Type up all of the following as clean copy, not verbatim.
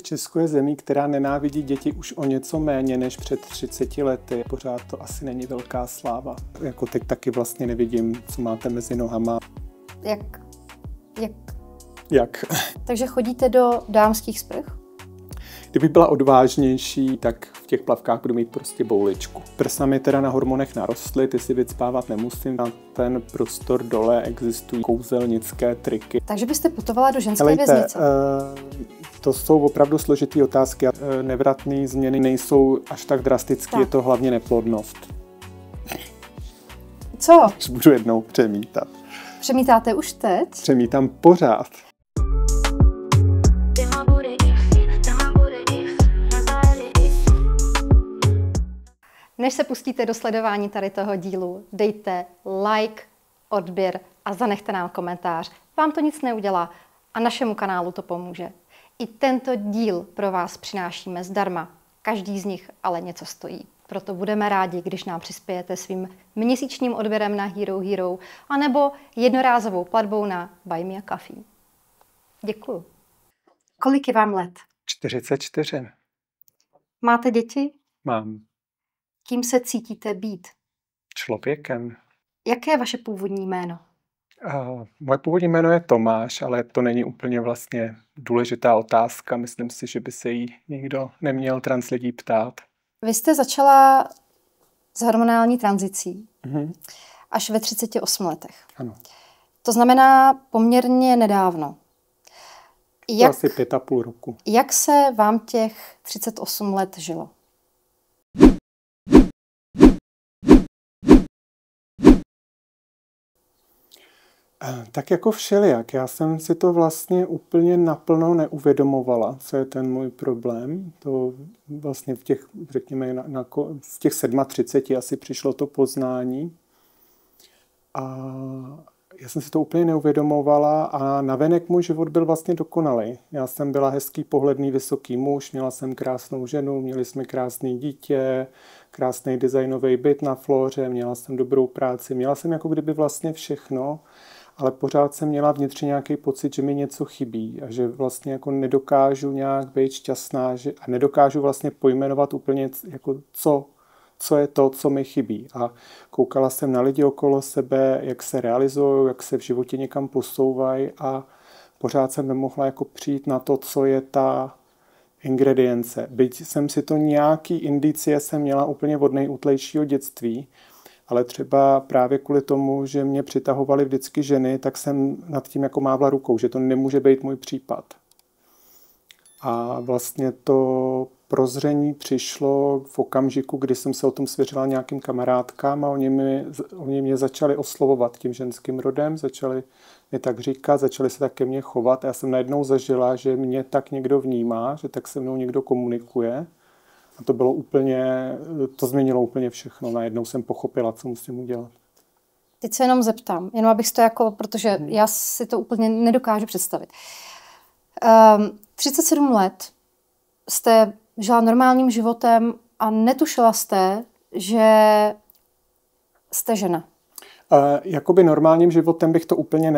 Česko je zemí, která nenávidí děti už o něco méně než před 30 lety. Pořád to asi není velká sláva. Jako teď taky vlastně nevidím, co máte mezi nohama. Jak? Takže chodíte do dámských sprch? Kdyby byla odvážnější, tak v těch plavkách budu mít prostě bouličku. Prsa mi teda na hormonech narostly, ty si vycpávat nemusím. Na ten prostor dole existují kouzelnické triky. Takže byste putovala do ženské věznice? To jsou opravdu složitý otázky. Nevratné změny nejsou až tak drastické, je to hlavně neplodnost. Co? Už budu jednou přemítat. Přemítáte už teď? Přemítám pořád. Než se pustíte do sledování tady toho dílu, dejte like, odběr a zanechte nám komentář. Vám to nic neudělá a našemu kanálu to pomůže. I tento díl pro vás přinášíme zdarma. Každý z nich ale něco stojí. Proto budeme rádi, když nám přispějete svým měsíčním odběrem na Hero Hero anebo jednorázovou platbou na Buy Me a Coffee. Děkuju. Kolik je vám let? 44. Máte děti? Mám. Kým se cítíte být? Člověkem. Jaké je vaše původní jméno? Moje původní jméno je Tomáš, ale to není úplně vlastně důležitá otázka. Myslím si, že by se jí nikdo neměl trans lidí ptát. Vy jste začala s hormonální tranzicí až ve 38 letech. Ano. To znamená poměrně nedávno. Asi 5,5 roku. Jak se vám těch 38 let žilo? Tak jako všelijak. Já jsem si to vlastně úplně naplno neuvědomovala, co je ten můj problém. To vlastně v těch, řekněme, v těch 37 asi přišlo to poznání. A já jsem si to úplně neuvědomovala a navenek můj život byl vlastně dokonalý. Já jsem byla hezký, pohledný, vysoký muž, měla jsem krásnou ženu, měli jsme krásné dítě, krásný designový byt na Flóře, měla jsem dobrou práci, měla jsem jako kdyby vlastně všechno, ale pořád jsem měla vnitřně nějaký pocit, že mi něco chybí a že vlastně jako nedokážu nějak být šťastná a nedokážu vlastně pojmenovat úplně jako co je to, co mi chybí. A koukala jsem na lidi okolo sebe, jak se realizují, jak se v životě někam posouvají a pořád jsem nemohla jako přijít na to, co je ta ingredience. Byť jsem si to nějaký indicie jsem měla úplně od nejútlejšího dětství, ale třeba právě kvůli tomu, že mě přitahovaly vždycky ženy, tak jsem nad tím jako mávla rukou, že to nemůže být můj případ. A vlastně to prozření přišlo v okamžiku, kdy jsem se o tom svěřila nějakým kamarádkám a oni mě začali oslovovat tím ženským rodem, začali mi tak říkat, začali se tak ke mně chovat a já jsem najednou zažila, že mě tak někdo vnímá, že tak se mnou někdo komunikuje a to změnilo úplně všechno. Najednou jsem pochopila, co musím udělat. Teď se jenom zeptám, jenom abych to protože já si to úplně nedokážu představit. 37 let jste žila normálním životem a netušila jste, že jste žena. Jakoby normálním životem bych to úplně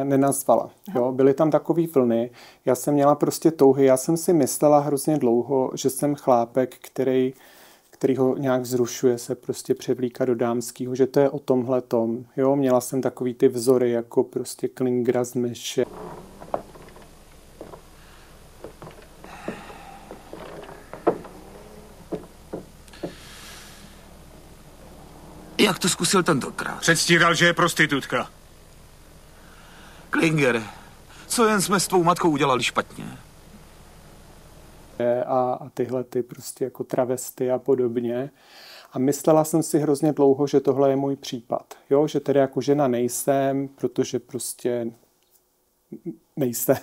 nenazvala. Jo? Byly tam takový vlny. Já jsem měla prostě touhy. Já jsem si myslela hrozně dlouho, že jsem chlápek, který ho nějak vzrušuje se prostě převlíkat do dámského, že to je o tomhletom. Jo? Měla jsem takový ty vzory, jako prostě Klingera z Meše. Jak to zkusil tentokrát? Předstíral, že je prostitutka. Klinger, co jen jsme s tvou matkou udělali špatně? A tyhle ty prostě jako travesty a podobně. A myslela jsem si hrozně dlouho, že tohle je můj případ. Jo? Že tedy jako žena nejsem, protože prostě nejsem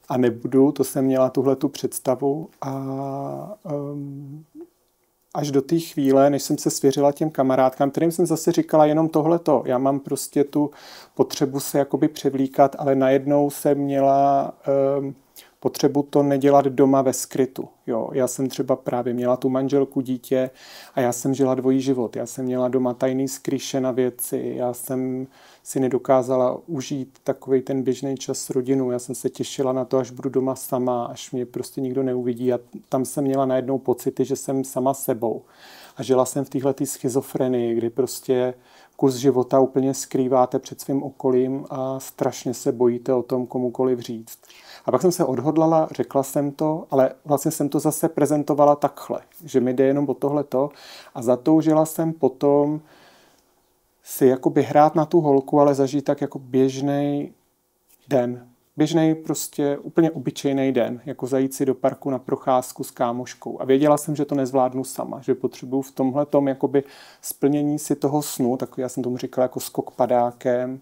a nebudu. To jsem měla tuhletu představu a až do té chvíle, než jsem se svěřila těm kamarádkám, kterým jsem zase říkala jenom tohleto. Já mám prostě tu potřebu se jakoby převlíkat, ale najednou jsem měla potřebu to nedělat doma ve skrytu. Jo, já jsem třeba právě měla tu manželku, dítě a já jsem žila dvojí život. Já jsem měla doma tajný skryše na věci, já jsem si nedokázala užít takovej ten běžný čas s rodinou. Já jsem se těšila na to, až budu doma sama, až mě prostě nikdo neuvidí. A tam jsem měla najednou pocity, že jsem sama sebou. A žila jsem v téhletý schizofrenii, kdy prostě kus života úplně skrýváte před svým okolím a strašně se bojíte o tom komukoliv říct. A pak jsem se odhodlala, řekla jsem to, ale vlastně jsem to zase prezentovala takhle, že mi jde jenom o tohleto a zatoužila jsem potom si jakoby hrát na tu holku, ale zažít tak jako běžný den. Běžný prostě úplně obyčejný den, jako zajít si do parku na procházku s kámoškou. A věděla jsem, že to nezvládnu sama, že potřebuju v tomhletom jakoby splnění si toho snu, takový já jsem tomu říkala jako skok padákem,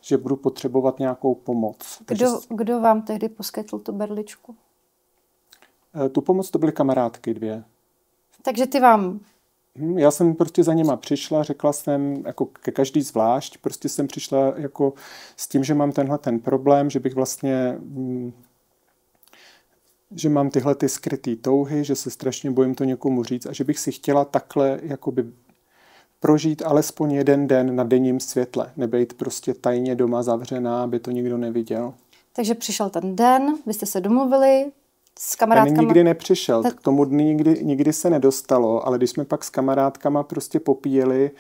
že budu potřebovat nějakou pomoc. Kdo vám tehdy poskytl tu berličku? Tu pomoc to byly kamarádky 2. Takže ty vám... Já jsem prostě za nima přišla, řekla jsem jako ke každý zvlášť, prostě jsem přišla jako s tím, že mám tenhle ten problém, že bych vlastně, že mám tyhle ty skrytý touhy, že se strašně bojím to někomu říct a že bych si chtěla takhle jakoby prožít alespoň jeden den na denním světle, nebejt prostě tajně doma zavřená, aby to nikdo neviděl. Takže přišel ten den, vy jste se domluvili s kamarádkama? Ten nikdy nepřišel, k tomu dny nikdy se nedostalo, ale když jsme pak s kamarádkama prostě popíjeli,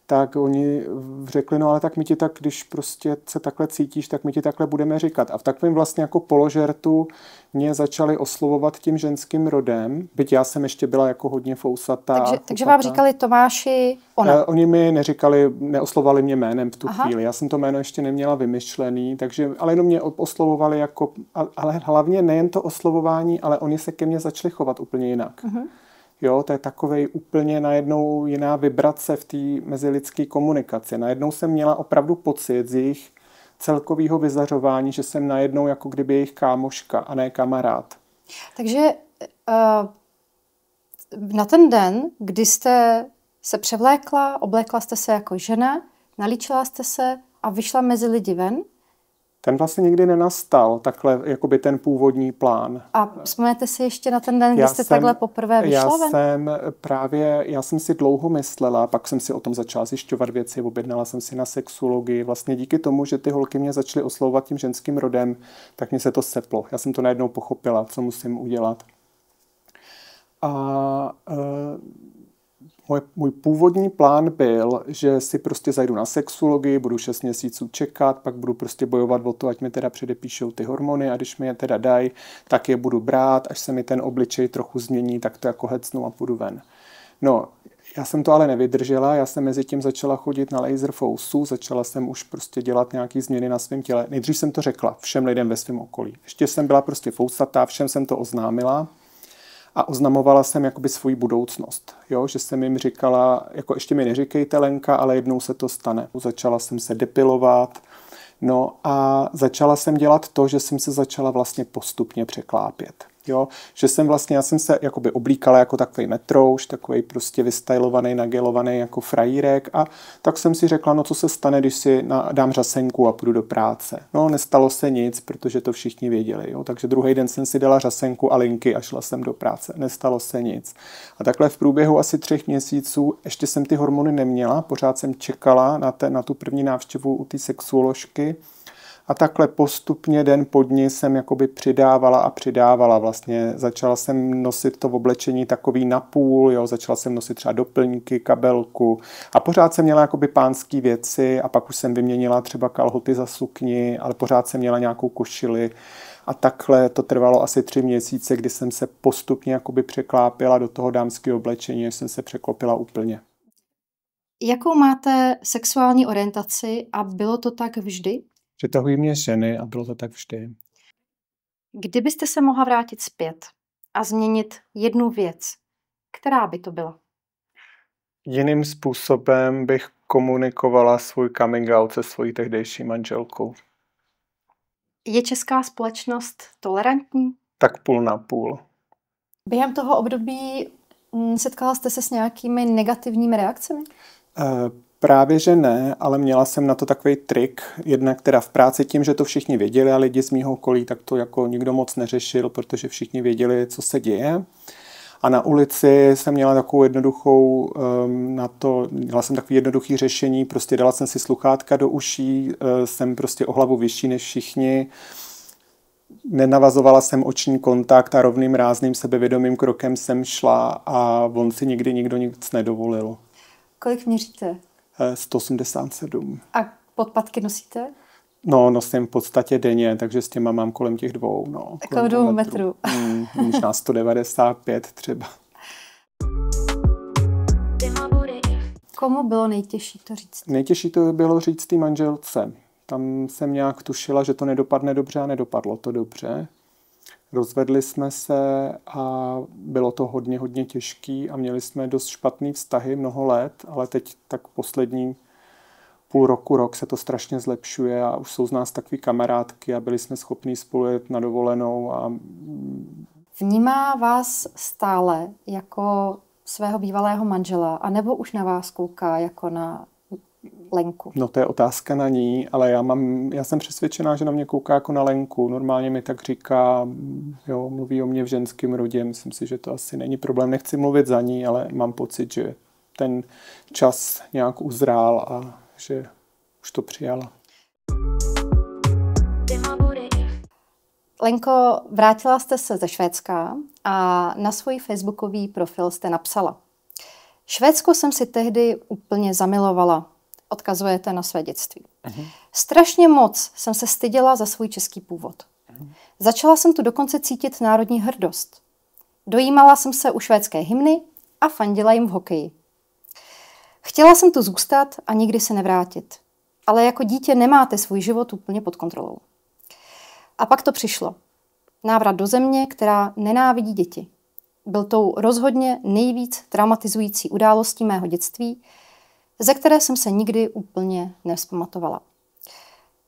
tak oni řekli, no ale tak my ti tak, když prostě se takhle cítíš, tak my ti takhle budeme říkat. A v takovém vlastně jako položertu mě začali oslovovat tím ženským rodem, byť já jsem ještě byla jako hodně fousatá. Takže vám říkali Tomáši ona? Oni mi neříkali, neoslovovali mě jménem v tu chvíli. Já jsem to jméno ještě neměla vymyšlený, takže, ale jenom mě oslovovali jako, ale hlavně nejen to oslovování, ale oni se ke mně začali chovat úplně jinak. Jo, to je takovej úplně najednou jiná vibrace v té mezilidské komunikaci. Najednou jsem měla opravdu pocit z jejich celkového vyzařování, že jsem najednou jako kdyby jejich kámoška a ne kamarád. Takže na ten den, kdy jste se převlékla, oblékla jste se jako žena, nalíčila jste se a vyšla mezi lidi ven? Ten vlastně nikdy nenastal, takhle jakoby ten původní plán. A vzpomněte si ještě na ten den, kdy jste takhle poprvé vyšla ven? Já jsem si dlouho myslela, pak jsem si o tom začala zjišťovat věci, objednala jsem si na sexologii. Vlastně díky tomu, že ty holky mě začaly oslovovat tím ženským rodem, tak mě se to seplo. Já jsem to najednou pochopila, co musím udělat. A můj původní plán byl, že si prostě zajdu na sexologii, budu 6 měsíců čekat, pak budu prostě bojovat o to, ať mi teda předepíšou ty hormony a když mi je teda dají, tak je budu brát, až se mi ten obličej trochu změní, tak to jako hecnu a půjdu ven. No, já jsem to ale nevydržela, já jsem mezi tím začala chodit na laser fousu, začala jsem už prostě dělat nějaký změny na svém těle. Nejdřív jsem to řekla všem lidem ve svém okolí. Ještě jsem byla prostě fousatá, všem jsem to oznámila. A oznamovala jsem jakoby svoji budoucnost. Jo? Že jsem jim říkala, jako ještě mi neříkejte Lenka, ale jednou se to stane. Začala jsem se depilovat, no a začala jsem dělat to, že jsem se začala vlastně postupně překlápět. Jo? Že jsem vlastně, já jsem se jakoby oblíkala jako takový metrouš, takový prostě vystylovaný, nagelovaný jako frajírek a tak jsem si řekla, no co se stane, když si dám řasenku a půjdu do práce. No nestalo se nic, protože to všichni věděli. Jo? Takže druhý den jsem si dala řasenku a linky a šla jsem do práce. Nestalo se nic. A takhle v průběhu asi 3 měsíců ještě jsem ty hormony neměla, pořád jsem čekala na tu první návštěvu u té sexuoložky. A takhle postupně den po dni jsem jakoby přidávala. Vlastně začala jsem nosit to oblečení takový napůl, jo, začala jsem nosit třeba doplňky, kabelku a pořád jsem měla jakoby pánský věci a pak už jsem vyměnila třeba kalhoty za sukni, ale pořád jsem měla nějakou košili. A takhle to trvalo asi 3 měsíce, kdy jsem se postupně jakoby překlápila do toho dámského oblečení, až jsem se překlopila úplně. Jakou máte sexuální orientaci a bylo to tak vždy? Přitahují mě ženy a bylo to tak vždy. Kdybyste se mohla vrátit zpět a změnit jednu věc, která by to byla? Jiným způsobem bych komunikovala svůj coming out se svojí tehdejší manželkou. Je česká společnost tolerantní? Tak půl na půl. Během toho období setkala jste se s nějakými negativními reakcemi? Právě, že ne, ale měla jsem na to takový trik, jednak teda v práci tím, že to všichni věděli a lidi z mýho okolí, tak to jako nikdo moc neřešil, protože všichni věděli, co se děje. A na ulici jsem měla takovou jednoduchou, měla jsem takový jednoduchý řešení, prostě dala jsem si sluchátka do uší, jsem prostě o hlavu vyšší než všichni, nenavazovala jsem oční kontakt a rovným rázným sebevědomým krokem jsem šla a on si nikdy nikdo nic nedovolil. Kolik měříte? 187. A podpatky nosíte? No, nosím v podstatě denně, takže s těma mám kolem těch 2. No, kolem 2 metrů. Možná 195 třeba. Komu bylo nejtěžší to říct? Nejtěžší to bylo říct té manželce. Tam jsem nějak tušila, že to nedopadne dobře a nedopadlo to dobře. Rozvedli jsme se a bylo to hodně, hodně těžký a měli jsme dost špatný vztahy mnoho let, ale teď tak poslední půl roku, rok se to strašně zlepšuje a už jsou z nás takový kamarádky a byli jsme schopní spolu jet na dovolenou. Vnímá vás stále jako svého bývalého manžela, anebo už na vás kouká jako na Lenku? No to je otázka na ní, ale já jsem přesvědčená, že na mě kouká jako na Lenku. Normálně mi tak říká, jo, mluví o mě v ženském rodě, myslím si, že to asi není problém. Nechci mluvit za ní, ale mám pocit, že ten čas nějak uzrál a že už to přijala. Lenko, vrátila jste se ze Švédska a na svůj facebookový profil jste napsala: Švédsko jsem si tehdy úplně zamilovala. Odkazujete na své dětství. Strašně moc jsem se styděla za svůj český původ. Začala jsem tu dokonce cítit národní hrdost. Dojímala jsem se u švédské hymny a fandila jim v hokeji. Chtěla jsem tu zůstat a nikdy se nevrátit. Ale jako dítě nemáte svůj život úplně pod kontrolou. A pak to přišlo. Návrat do země, která nenávidí děti. Byl tou rozhodně nejvíc traumatizující událostí mého dětství, ze které jsem se nikdy úplně nevzpamatovala.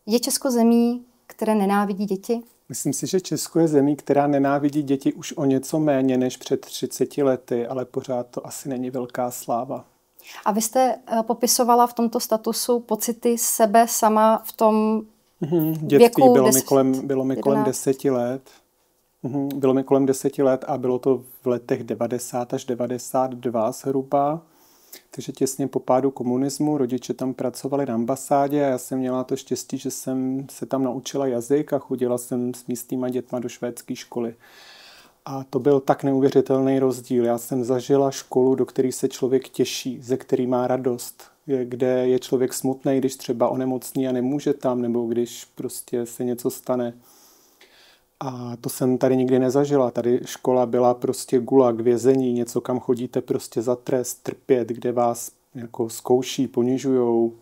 Je Česko zemí, které nenávidí děti? Myslím si, že Česko je zemí, která nenávidí děti už o něco méně než před 30 lety, ale pořád to asi není velká sláva. A vy jste popisovala v tomto statusu pocity sebe sama v tom dětství věku bylo mi kolem 10 let. Bylo mi kolem 10 let a bylo to v letech 90 až 92 zhruba. Takže těsně po pádu komunismu rodiče tam pracovali na ambasádě a já jsem měla to štěstí, že jsem se tam naučila jazyk a chodila jsem s místníma dětma do švédské školy. A to byl tak neuvěřitelný rozdíl. Já jsem zažila školu, do které se člověk těší, ze který má radost, kde je člověk smutný, když třeba onemocní a nemůže tam, nebo když prostě se něco stane. A to jsem tady nikdy nezažila. Tady škola byla prostě gulag, vězení, něco, kam chodíte prostě za trest, trpět, kde vás jako zkouší, ponižujou.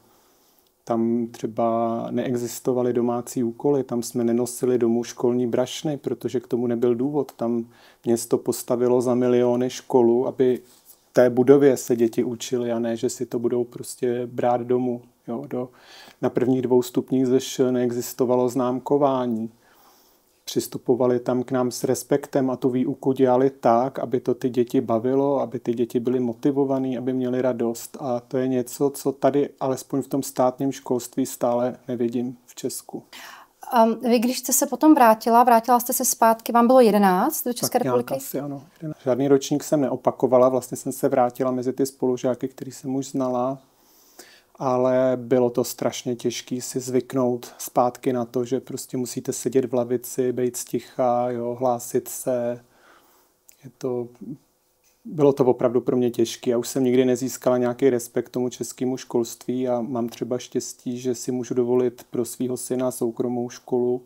Tam třeba neexistovaly domácí úkoly, tam jsme nenosili domů školní brašny, protože k tomu nebyl důvod. Tam město postavilo za miliony školu, aby v té budově se děti učily a ne, že si to budou prostě brát domů. Jo, na prvních 2 stupních neexistovalo známkování. Přistupovali tam k nám s respektem a tu výuku dělali tak, aby to ty děti bavilo, aby ty děti byly motivované, aby měly radost. A to je něco, co tady alespoň v tom státním školství stále nevidím v Česku. Vy, když jste se potom vrátila jste se zpátky, vám bylo 11 do České republiky? Asi, ano. Žádný ročník jsem neopakovala, vlastně jsem se vrátila mezi ty spolužáky, který jsem už znala. Ale bylo to strašně těžké si zvyknout zpátky na to, že prostě musíte sedět v lavici, být sticha, jo, hlásit se. Bylo to opravdu pro mě těžké. Já už jsem nikdy nezískala nějaký respekt tomu českému školství a mám třeba štěstí, že si můžu dovolit pro svého syna soukromou školu.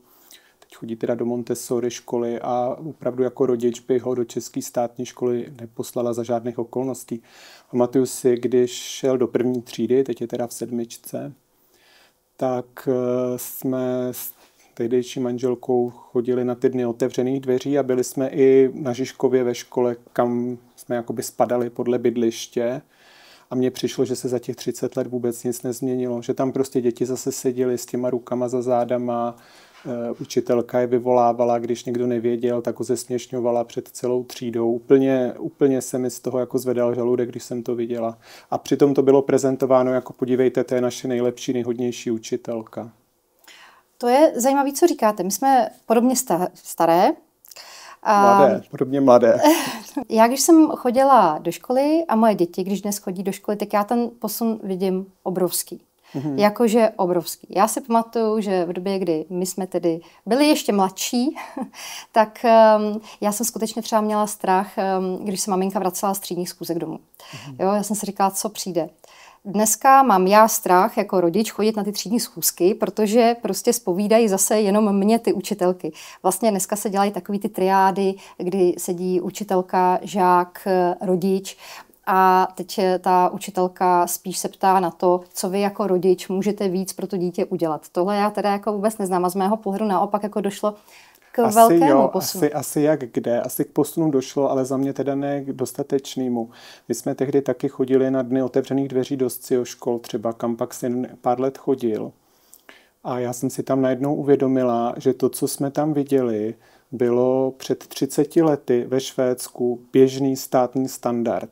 Teď chodí teda do Montessori školy a opravdu jako rodič bych ho do české státní školy neposlala za žádných okolností. Pamatuju si, když šel do 1. třídy, teď je teda v 7, tak jsme s tehdejší manželkou chodili na ty dny otevřených dveří a byli jsme i na Žižkově ve škole, kam jsme jakoby spadali podle bydliště. A mně přišlo, že se za těch 30 let vůbec nic nezměnilo, že tam prostě děti zase seděly s těma rukama za zádama, Učitelka je vyvolávala, když někdo nevěděl, tak ho zesměšňovala před celou třídou. Úplně se mi z toho jako zvedal žaludek, když jsem to viděla. A přitom to bylo prezentováno jako podívejte, to je naše nejlepší, nejhodnější učitelka. To je zajímavé, co říkáte. My jsme podobně staré. Mladé, podobně mladé. Já, když jsem chodila do školy a moje děti, když dnes chodí do školy, tak já ten posun vidím obrovský. Jakože obrovský. Já si pamatuju, že v době, kdy my jsme tedy byli ještě mladší, tak já jsem skutečně třeba měla strach, když se maminka vracela z třídních schůzek domů. Jo, já jsem si říkala, co přijde. Dneska mám já strach jako rodič chodit na ty třídní schůzky, protože prostě zpovídají zase jenom mě ty učitelky. Vlastně dneska se dělají takový ty triády, kdy sedí učitelka, žák, rodič. A teď ta učitelka spíš se ptá na to, co vy jako rodič můžete víc pro to dítě udělat. Tohle já teda jako vůbec neznám a z mého pohledu naopak jako došlo k velkému posunu. Asi jak kde, asi k posunu došlo, ale za mě teda ne k dostatečnému. My jsme tehdy taky chodili na dny otevřených dveří do škol, třeba kam pak syn pár let chodil. A já jsem si tam najednou uvědomila, že to, co jsme tam viděli, bylo před 30 lety ve Švédsku běžný státní standard.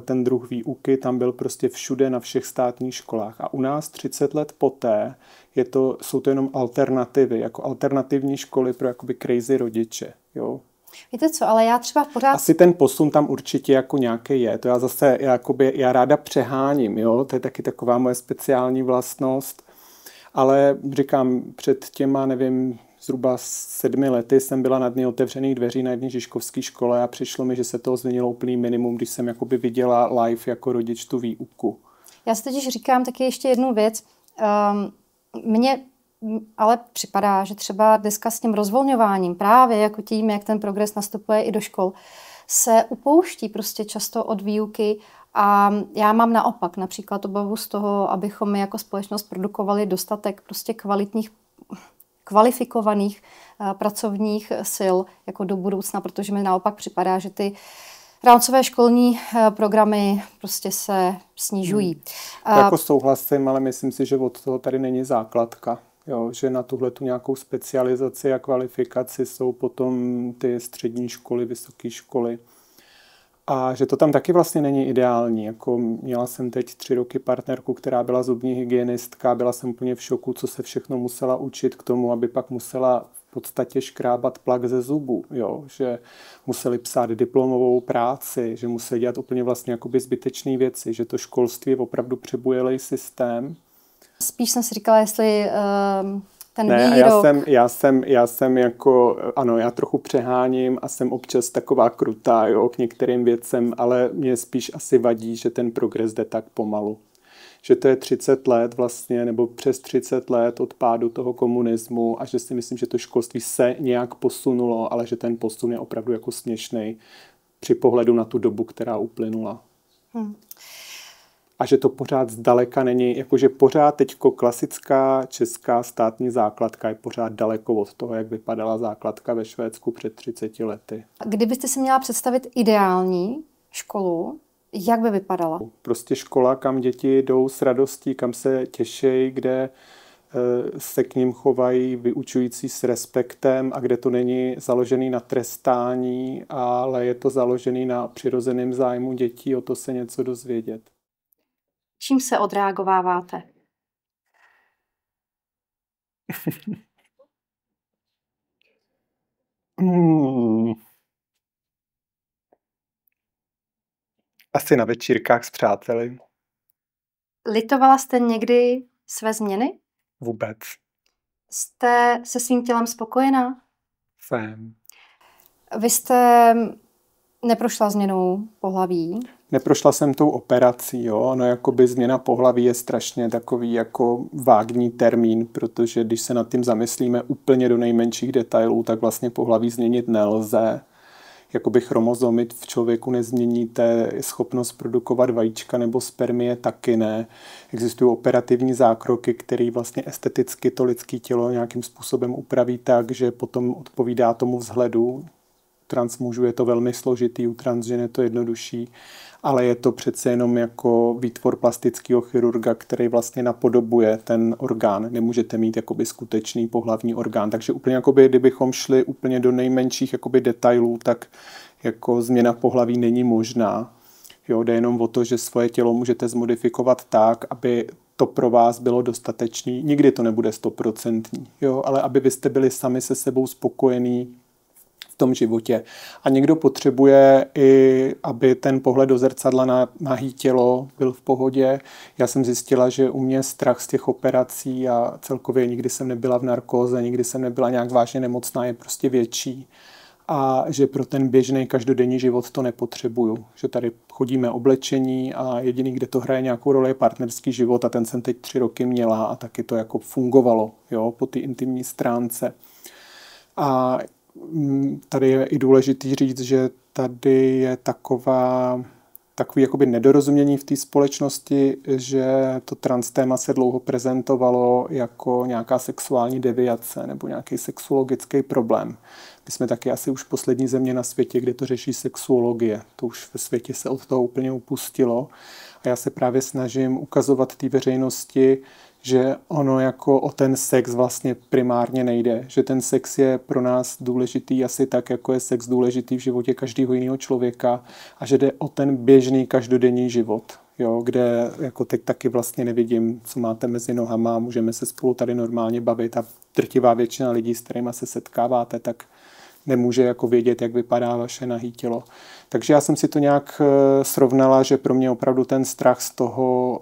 Ten druh výuky tam byl prostě všude na všech státních školách. A u nás 30 let poté jsou to jenom alternativy, jako alternativní školy pro jakoby crazy rodiče. Jo. Víte co, ale já třeba pořád... Asi ten posun tam určitě jako nějaký je. To já ráda přeháním, jo. To je taky taková moje speciální vlastnost. Ale říkám, před těma, nevím, zhruba 7 lety jsem byla na dny otevřených dveří na jedné žižkovské škole a přišlo mi, že se toho změnilo úplný minimum, když jsem jakoby viděla live jako rodič tu výuku. Já si totiž říkám taky ještě jednu věc. Mně ale připadá, že třeba dneska s tím rozvolňováním, právě jako tím, jak ten progres nastupuje i do škol, se upouští prostě často od výuky a já mám naopak například obavu z toho, abychom my jako společnost produkovali dostatek prostě kvalifikovaných pracovních sil jako do budoucna, protože mi naopak připadá, že ty rámcové školní programy prostě se snižují. Jako souhlasím, ale myslím si, že od toho tady není základka. Jo, že na tuhletu nějakou specializaci a kvalifikaci jsou potom ty střední školy, vysoké školy. A že to tam taky vlastně není ideální. Jako měla jsem teď 3 roky partnerku, která byla zubní hygienistka, byla jsem úplně v šoku, co se všechno musela učit k tomu, aby pak musela v podstatě škrábat plak ze zubu, jo? Že museli psát diplomovou práci, že museli dělat úplně vlastně jakoby zbytečné věci, že to školství je opravdu přebujelý systém. Spíš jsem si říkala, jestli ten výrok... Já jsem jako, ano, já trochu přeháním a jsem občas taková krutá, jo, k některým věcem, ale mě spíš asi vadí, že ten progres jde tak pomalu. Že to je 30 let vlastně, nebo přes 30 let od pádu toho komunismu a že si myslím, že to školství se nějak posunulo, ale že ten posun je opravdu jako směšnej při pohledu na tu dobu, která uplynula. A že to pořád zdaleka není, jakože pořád teďko klasická česká státní základka je pořád daleko od toho, jak vypadala základka ve Švédsku před 30 lety. Kdybyste si měla představit ideální školu, jak by vypadala? Prostě škola, kam děti jdou s radostí, kam se těší, kde se k ním chovají vyučující s respektem a kde to není založený na trestání, ale je to založený na přirozeném zájmu dětí o to se něco dozvědět. Čím se odreagováváte? Asi na večírkách s přáteli. Litovala jste někdy své změny? Vůbec. Jste se svým tělem spokojená? Jsem. Vy jste neprošla změnou pohlaví? Neprošla jsem tou operací, jo. Ono jakoby změna pohlaví je strašně takový jako vágní termín, protože když se nad tím zamyslíme úplně do nejmenších detailů, tak vlastně pohlaví změnit nelze. Jakoby chromozomy v člověku nezměníte, schopnost produkovat vajíčka nebo spermie taky ne. Existují operativní zákroky, které vlastně esteticky to lidské tělo nějakým způsobem upraví tak, že potom odpovídá tomu vzhledu. transmužů je to velmi složitý, u transžen je to jednodušší, ale je to přece jenom jako výtvor plastického chirurga, který vlastně napodobuje ten orgán. Nemůžete mít jakoby skutečný pohlavní orgán. Takže úplně jakoby, kdybychom šli úplně do nejmenších jakoby detailů, tak jako změna pohlaví není možná. Jo, jde jenom o to, že svoje tělo můžete zmodifikovat tak, aby to pro vás bylo dostatečný. Nikdy to nebude 100%, jo, ale aby vy jste byli sami se sebou spokojení v tom životě. A někdo potřebuje i, aby ten pohled do zrcadla na nahý tělo byl v pohodě. Já jsem zjistila, že u mě strach z těch operací a celkově nikdy jsem nebyla v narkóze, nikdy jsem nebyla nějak vážně nemocná, je prostě větší. A že pro ten běžný každodenní život to nepotřebuju. Že tady chodíme oblečení a jediný, kde to hraje nějakou roli, je partnerský život a ten jsem teď 3 roky měla a taky to jako fungovalo, jo, po té intimní stránce. A tady je i důležitý říct, že tady je takový jakoby nedorozumění v té společnosti, že to trans téma se dlouho prezentovalo jako nějaká sexuální deviace nebo nějaký sexuologický problém. My jsme taky asi už poslední země na světě, kde to řeší sexuologie. To už ve světě se od toho úplně upustilo. A já se právě snažím ukazovat té veřejnosti, že ono jako o ten sex vlastně primárně nejde. Že ten sex je pro nás důležitý asi tak, jako je sex důležitý v životě každého jiného člověka a že jde o ten běžný každodenní život, jo, kde jako teď taky vlastně nevidím, co máte mezi nohama, můžeme se spolu tady normálně bavit a drtivá většina lidí, s kterými se setkáváte, tak nemůže jako vědět, jak vypadá vaše nahé tělo. Takže já jsem si to nějak srovnala, že pro mě opravdu ten strach z toho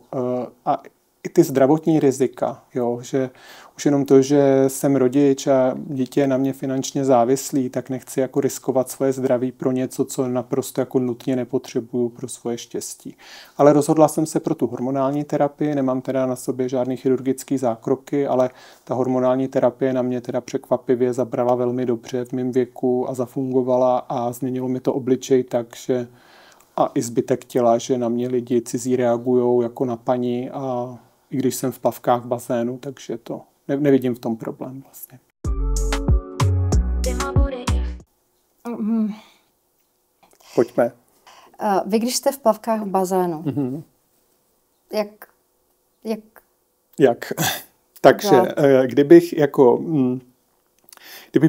a i ty zdravotní rizika, jo, že už jenom to, že jsem rodič a dítě je na mě finančně závislý, tak nechci jako riskovat svoje zdraví pro něco, co naprosto jako nutně nepotřebuju pro svoje štěstí. Ale rozhodla jsem se pro tu hormonální terapii, nemám teda na sobě žádný chirurgický zákroky, ale ta hormonální terapie na mě teda překvapivě zabrala velmi dobře v mém věku a zafungovala a změnilo mi to obličej tak, že a i zbytek těla, že na mě lidi cizí reagují jako na paní a i když jsem v plavkách v bazénu, takže to nevidím v tom problém vlastně. Pojďme. Vy, když jste v plavkách v bazénu, jak? Takže kdybych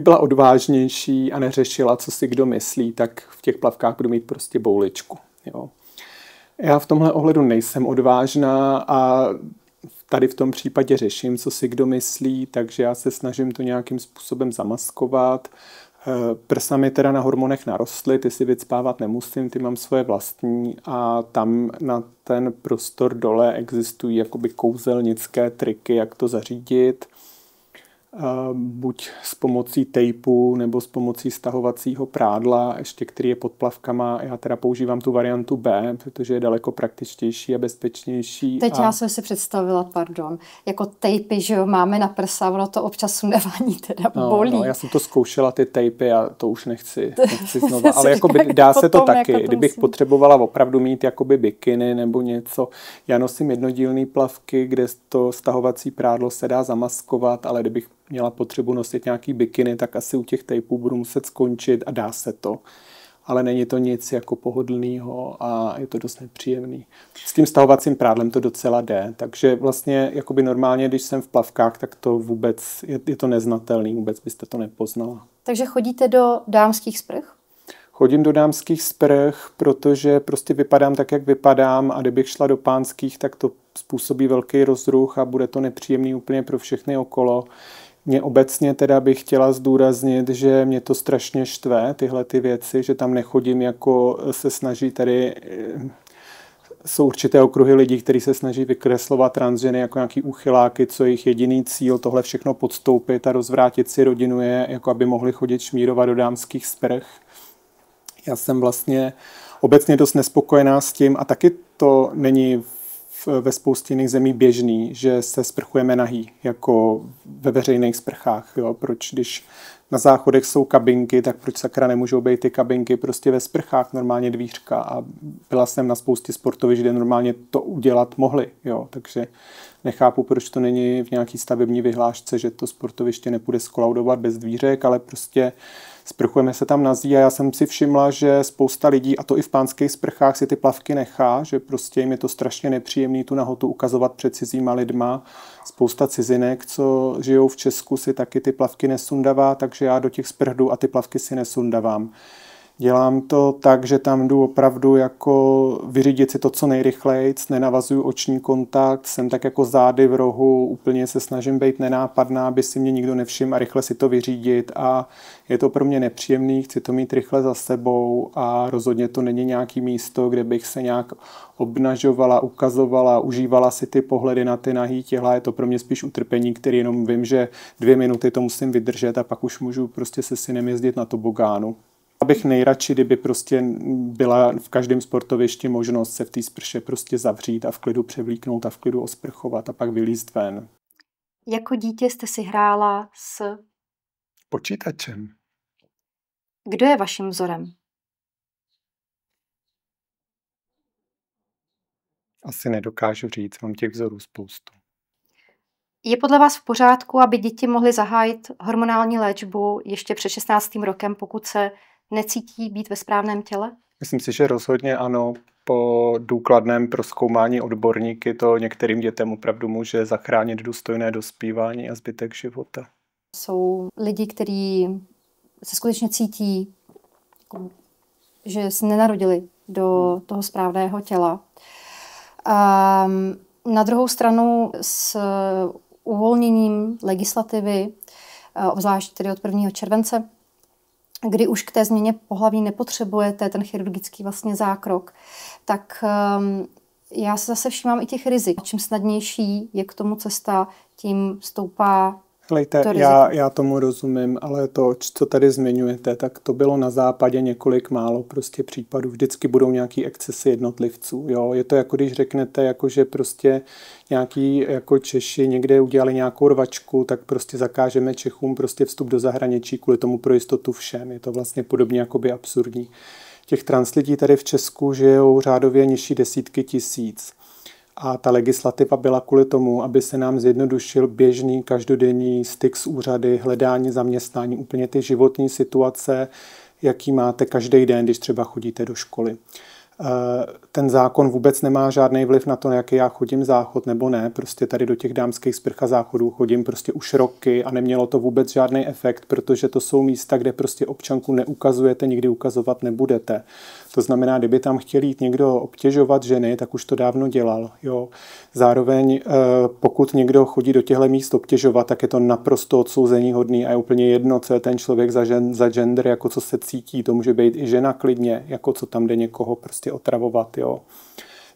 byla odvážnější a neřešila, co si kdo myslí, tak v těch plavkách budu mít prostě bouličku. Jo. Já v tomhle ohledu nejsem odvážná a tady v tom případě řeším, co si kdo myslí, takže já se snažím to nějakým způsobem zamaskovat. Prsa mi teda na hormonech narostly, ty si vycpávat nemusím, ty mám svoje vlastní a tam na ten prostor dole existují jakoby kouzelnické triky, jak to zařídit. Buď s pomocí tejpu nebo s pomocí stahovacího prádla, ještě který je pod plavkama. Já teda používám tu variantu B, protože je daleko praktičtější a bezpečnější. Teď já jsem si představila, jako tejpy, že jo, máme na prsa, ono to občas sundávání teda bolí. No, já jsem to zkoušela, ty tejpy, a to už nechci znova. Ale jakoby dá se to taky, jako kdybych potřebovala opravdu mít jakoby bikiny nebo něco. Já nosím jednodílný plavky, kde to stahovací prádlo se dá zamaskovat, ale kdybych měla potřebu nosit nějaký bikiny, tak asi u těch tejpů budu muset skončit a dá se to. Ale není to nic jako pohodlného a je to dost nepříjemný. S tím stahovacím prádlem to docela jde, takže vlastně jakoby normálně, když jsem v plavkách, tak to vůbec, je to neznatelný, vůbec byste to nepoznala. Takže chodíte do dámských sprch? Chodím do dámských sprch, protože prostě vypadám tak, jak vypadám a kdybych šla do pánských, tak to způsobí velký rozruch a bude to nepříjemný úplně pro všechny okolo. Mě obecně teda bych chtěla zdůraznit, že mě to strašně štve, tyhle ty věci, že tam nechodím jako se snaží tady, jsou určité okruhy lidí, kteří se snaží vykreslovat transženy jako nějaký úchyláky, co jejich jediný cíl tohle všechno podstoupit a rozvrátit si rodinu je, jako aby mohli chodit šmírovat do dámských sprch. Já jsem vlastně obecně dost nespokojená s tím a taky to není ve spoustě jiných zemí běžný, že se sprchujeme nahý, jako ve veřejných sprchách. Jo? Proč, když na záchodech jsou kabinky, tak proč sakra nemůžou být ty kabinky prostě ve sprchách, normálně dvířka. A byla jsem na spoustě sportovišť, kde normálně to udělat mohli. Jo? Takže nechápu, proč to není v nějaký stavební vyhlášce, že to sportoviště nepůjde skolaudovat bez dvířek, ale prostě sprchujeme se tam na zí a já jsem si všimla, že spousta lidí, a to i v pánských sprchách, si ty plavky nechá, že prostě jim je to strašně nepříjemný tu nahotu ukazovat před cizíma lidma. Spousta cizinek, co žijou v Česku, si taky ty plavky nesundává, takže já do těch sprch jdu a ty plavky si nesundávám. Dělám to tak, že tam jdu opravdu jako vyřídit si to co nejrychleji, nenavazuju oční kontakt, jsem tak jako zády v rohu, úplně se snažím být nenápadná, aby si mě nikdo nevšiml a rychle si to vyřídit a je to pro mě nepříjemný, chci to mít rychle za sebou a rozhodně to není nějaký místo, kde bych se nějak obnažovala, ukazovala, užívala si ty pohledy na ty nahý těla, je to pro mě spíš utrpení, který jenom vím, že 2 minuty to musím vydržet a pak už můžu prostě se synem jezdit na tobogánu. Abych nejradši, kdyby prostě byla v každém sportovišti možnost se v té sprše prostě zavřít a v klidu převlíknout a v klidu osprchovat a pak vylízt ven. Jako dítě jste si hrála s Počítačem. Kdo je vaším vzorem? Asi nedokážu říct, mám těch vzorů spoustu. Je podle vás v pořádku, aby děti mohly zahájit hormonální léčbu ještě před 16. rokem, pokud se necítí být ve správném těle? Myslím si, že rozhodně ano. Po důkladném prozkoumání odborníky to některým dětem opravdu může zachránit důstojné dospívání a zbytek života. Jsou lidi, kteří se skutečně cítí, že se nenarodili do toho správného těla. A na druhou stranu s uvolněním legislativy, obzvlášť tedy od 1. července, kdy už k té změně pohlaví nepotřebujete ten chirurgický vlastně zákrok, tak já se zase všímám i těch rizik. Čím snadnější je k tomu cesta, tím stoupá. Hlejte, já tomu rozumím, ale to, co tady zmiňujete, tak to bylo na západě několik málo prostě případů. Vždycky budou nějaký excesy jednotlivců. Jo? Je to jako když řeknete, jako že prostě nějaký jako Češi někde udělali nějakou rvačku, tak prostě zakážeme Čechům prostě vstup do zahraničí kvůli tomu pro jistotu všem. Je to vlastně podobně jakoby absurdní. Těch trans lidí tady v Česku žijou řádově nižší desítky tisíc. A ta legislativa byla kvůli tomu, aby se nám zjednodušil běžný každodenní styk s úřady, hledání zaměstnání, úplně ty životní situace, jaký máte každý den, když třeba chodíte do školy. Ten zákon vůbec nemá žádný vliv na to, jaký já chodím záchod nebo ne. Prostě tady do těch dámských sprch a záchodů chodím prostě už roky a nemělo to vůbec žádný efekt, protože to jsou místa, kde prostě občanku neukazujete, nikdy ukazovat nebudete. To znamená, kdyby tam chtěl jít někdo obtěžovat ženy, tak už to dávno dělal. Jo. Zároveň pokud někdo chodí do těchto míst obtěžovat, tak je to naprosto odsouzeníhodný a je úplně jedno, co je ten člověk za gender, jako co se cítí. To může být i žena klidně, jako co tam jde někoho prostě otravovat. Jo.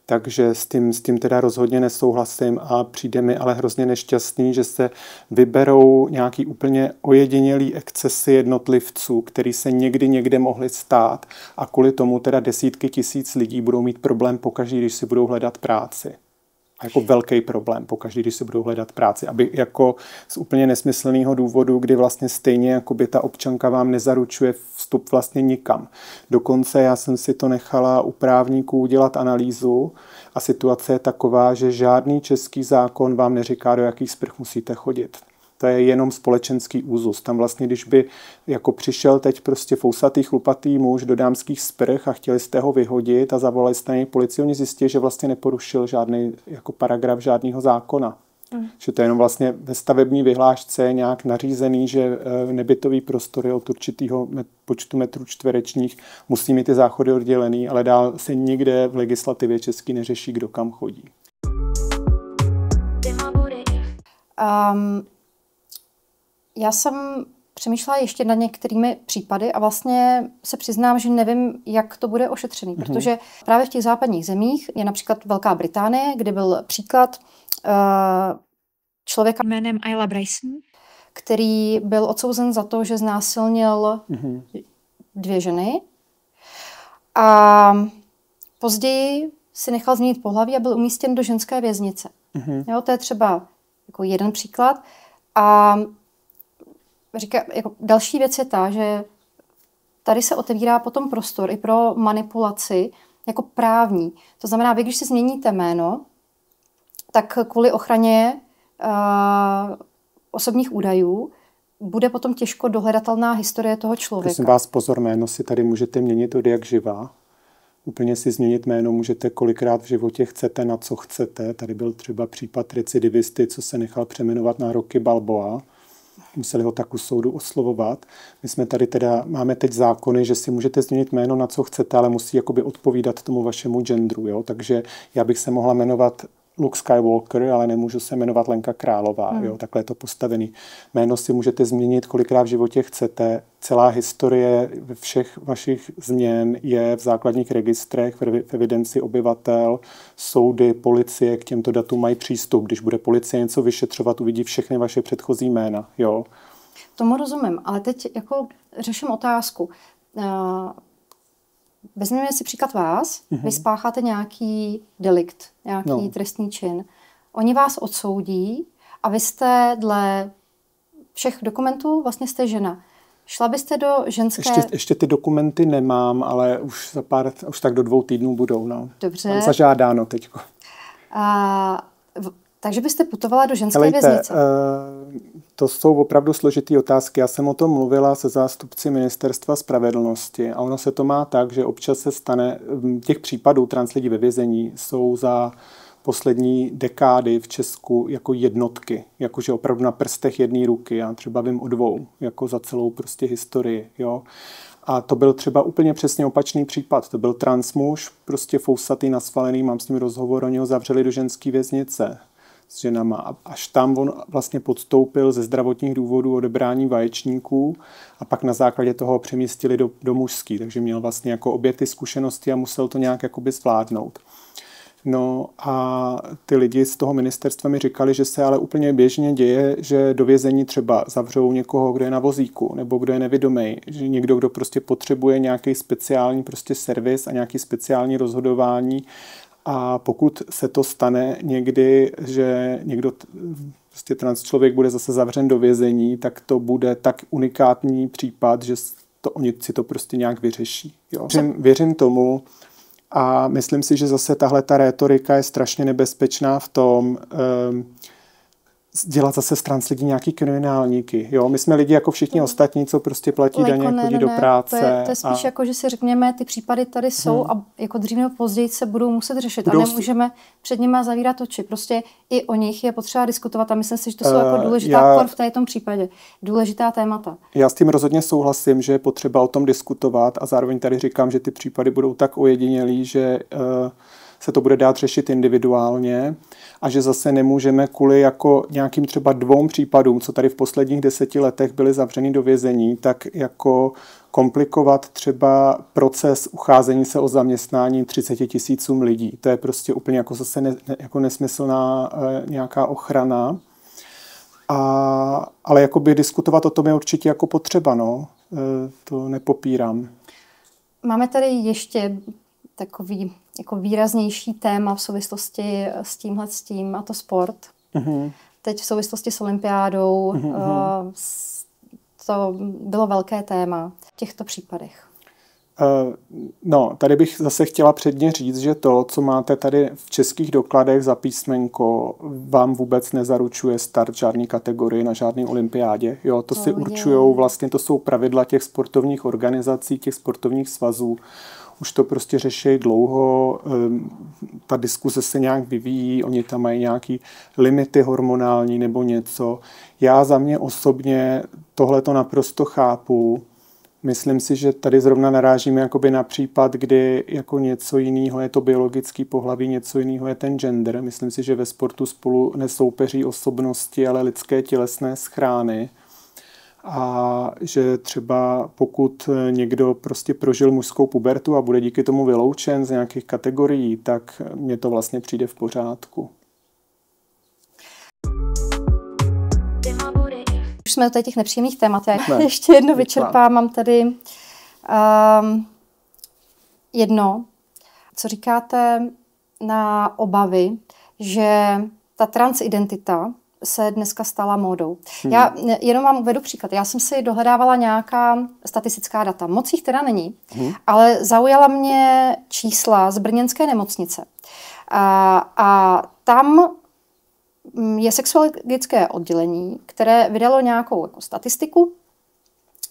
Takže s tím teda rozhodně nesouhlasím a přijde mi ale hrozně nešťastný, že se vyberou nějaký úplně ojedinělý excesy jednotlivců, který se někde mohli stát a kvůli tomu teda desítky tisíc lidí budou mít problém pokaždý, když si budou hledat práci. A jako velký problém pokaždý, když si budou hledat práci. Aby jako z úplně nesmyslného důvodu, kdy vlastně stejně jakoby ta občanka vám nezaručuje vstup vlastně nikam. Dokonce já jsem si to nechala u právníků udělat analýzu a situace je taková, že žádný český zákon vám neříká, do jakých sprch musíte chodit. To je jenom společenský úzus. Tam vlastně, když by jako přišel teď prostě fousatý, chlupatý muž do dámských sprch a chtěli jste ho vyhodit a zavolali jste na něj policii, oni zjistili, že vlastně neporušil žádný jako paragraf žádného zákona. Že to je jenom vlastně ve stavební vyhlášce nějak nařízený, že nebytový prostory od určitého počtu metrů čtverečních musí mít ty záchody oddělený, ale dál se nikde v legislativě český neřeší, kdo kam chodí. Já jsem přemýšlela ještě nad některými případy a vlastně se přiznám, že nevím, jak to bude ošetřený, protože právě v těch západních zemích je například Velká Británie, kde byl příklad člověka jménem Ayla Bryson, který byl odsouzen za to, že znásilnil 2 ženy a později si nechal změnit pohlaví a byl umístěn do ženské věznice. Jo, to je třeba jako jeden příklad. A jako další věc je ta, že tady se otevírá potom prostor i pro manipulaci jako právní. To znamená, vy, když si změníte jméno, tak kvůli ochraně osobních údajů bude potom těžko dohledatelná historie toho člověka. Prosím vás, pozor, jméno si tady můžete měnit od jak živá. Úplně si změnit jméno můžete kolikrát v životě chcete, na co chcete. Tady byl třeba případ recidivisty, co se nechal přejmenovat na Rocky Balboa. Museli ho tak u soudu oslovovat. My jsme tady teda, máme teď zákony, že si můžete změnit jméno na co chcete, ale musí jakoby odpovídat tomu vašemu genderu. Jo? Takže já bych se mohla jmenovat Luke Skywalker, ale nemůžu se jmenovat Lenka Králová. Jo? Takhle je to postavený. Jméno si můžete změnit, kolikrát v životě chcete. Celá historie všech vašich změn je v základních registrech, v evidenci obyvatel, soudy, policie k těmto datům mají přístup. Když bude policie něco vyšetřovat, uvidí všechny vaše předchozí jména. Jo? Tomu rozumím, ale teď jako řeším otázku. Vezměme si příklad vás, vy spácháte nějaký delikt, nějaký trestný čin. Oni vás odsoudí a vy jste dle všech dokumentů, vlastně jste žena. Šla byste do ženské... Ještě ty dokumenty nemám, ale už tak do 2 týdnů budou. No. Dobře. Mám zažádáno teďko. Takže byste putovala do ženské věznice. To jsou opravdu složitý otázky. Já jsem o tom mluvila se zástupci Ministerstva spravedlnosti a ono se to má tak, že občas se stane, těch případů trans lidí ve vězení jsou za poslední dekády v Česku jako jednotky, jakože opravdu na prstech jedné ruky. Já třeba vím o 2, jako za celou prostě historii. Jo. A to byl třeba úplně přesně opačný případ. To byl transmuž, prostě fousatý, nasvalený, mám s ním rozhovor, oni ho zavřeli do ženské věznice s ženama. A až tam on vlastně podstoupil ze zdravotních důvodů odebrání vaječníků a pak na základě toho přemístili do mužský. Takže měl vlastně jako obě ty zkušenosti a musel to nějak jakoby zvládnout. No a ty lidi z toho ministerstva mi říkali, že se ale úplně běžně děje, že do vězení třeba zavřou někoho, kdo je na vozíku nebo kdo je nevidomý, že někdo, kdo prostě potřebuje nějaký speciální prostě servis a nějaký speciální rozhodování. A pokud se to stane někdy, že někdo prostě trans člověk bude zase zavřen do vězení, tak to bude tak unikátní případ, že oni si to prostě nějak vyřeší. Jo. Věřím tomu a myslím si, že zase tahle ta rétorika je strašně nebezpečná v tom, dělat zase z trans lidí nějaký kriminálníky. Jo? My jsme lidi jako všichni ostatní, co prostě platí daně, chodí do práce. To je spíš jako, že si řekněme, ty případy tady jsou a jako dřív nebo později se budou muset řešit. A nemůžeme před nimi zavírat oči. Prostě i o nich je potřeba diskutovat a myslím si, že to jsou jako důležitá v tom případě. Důležitá témata. Já s tím rozhodně souhlasím, že je potřeba o tom diskutovat a zároveň tady říkám, že ty případy budou tak ojedinělý, že se to bude dát řešit individuálně a že zase nemůžeme kvůli jako nějakým třeba 2 případům, co tady v posledních 10 letech byly zavřeny do vězení, tak jako komplikovat třeba proces ucházení se o zaměstnání 30 000 lidí. To je prostě úplně jako zase jako nesmyslná nějaká ochrana. Ale jakoby diskutovat o tom je určitě jako potřeba, no. To nepopírám. Máme tady ještě takový jako výraznější téma v souvislosti s tím a to sport. Teď v souvislosti s olympiádou to bylo velké téma v těchto případech. No, tady bych zase chtěla předně říct, že to, co máte tady v českých dokladech za písmenko, vám vůbec nezaručuje start žádný kategorii na žádné olympiádě. Jo, to si určujou, vlastně to jsou pravidla těch sportovních organizací, těch sportovních svazů. Už to prostě řeší dlouho, ta diskuse se nějak vyvíjí, oni tam mají nějaký limity hormonální nebo něco. Já za mě osobně tohle to naprosto chápu. Myslím si, že tady zrovna narážíme jakoby na případ, kdy jako něco jiného je to biologický pohlaví, něco jiného je ten gender. Myslím si, že ve sportu spolu nesoupeří osobnosti, ale lidské tělesné schrány. A že třeba pokud někdo prostě prožil mužskou pubertu a bude díky tomu vyloučen z nějakých kategorií, tak mně to vlastně přijde v pořádku. Už jsme do těch nepříjemných témat. Já ještě jedno vyčerpám. Mám tady jedno. Co říkáte na obavy, že ta transidentita se dneska stala módou. Já jenom vám uvedu příklad. Já jsem si dohledávala nějaká statistická data. Moc jich teda není, ale zaujala mě čísla z brněnské nemocnice. A tam je sexuologické oddělení, které vydalo nějakou jako statistiku.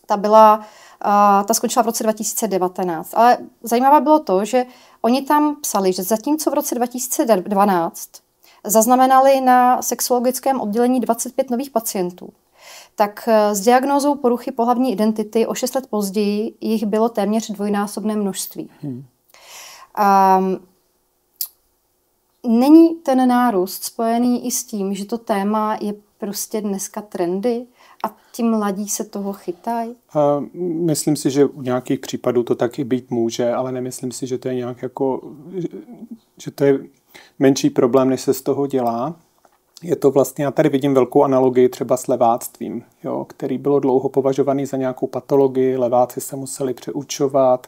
Ta skončila v roce 2019. Ale zajímavé bylo to, že oni tam psali, že zatímco v roce 2012 zaznamenali na sexuologickém oddělení 25 nových pacientů, tak s diagnózou poruchy pohlavní identity o 6 let později jich bylo téměř dvojnásobné množství. Není ten nárůst spojený i s tím, že to téma je prostě dneska trendy a ti mladí se toho chytají? Myslím si, že u nějakých případů to taky být může, ale nemyslím si, že to je nějak jako, že to je menší problém, než se z toho dělá. Je to vlastně, já tady vidím velkou analogii třeba s leváctvím, jo, který bylo dlouho považovaný za nějakou patologii, leváci se museli přeučovat,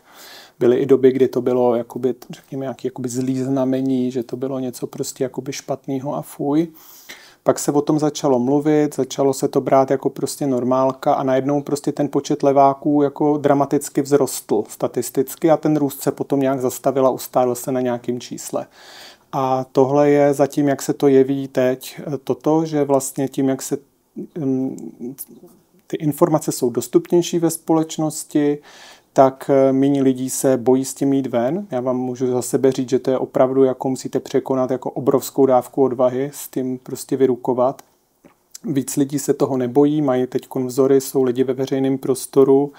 byly i doby, kdy to bylo jakoby, řekněme, nějaký jakoby zlý znamení, že to bylo něco prostě jakoby špatného a fuj. Pak se o tom začalo mluvit, začalo se to brát jako prostě normálka a najednou prostě ten počet leváků jako dramaticky vzrostl statisticky a ten růst se potom nějak zastavil a ustálil se na nějakém čísle. A tohle je zatím, jak se to jeví teď, toto, že vlastně tím, jak se ty informace jsou dostupnější ve společnosti, tak méně lidí se bojí s tím jít ven. Já vám můžu za sebe říct, že to je opravdu, jako musíte překonat jako obrovskou dávku odvahy s tím prostě vyrukovat. Víc lidí se toho nebojí, mají teď vzory, jsou lidi ve veřejném prostoru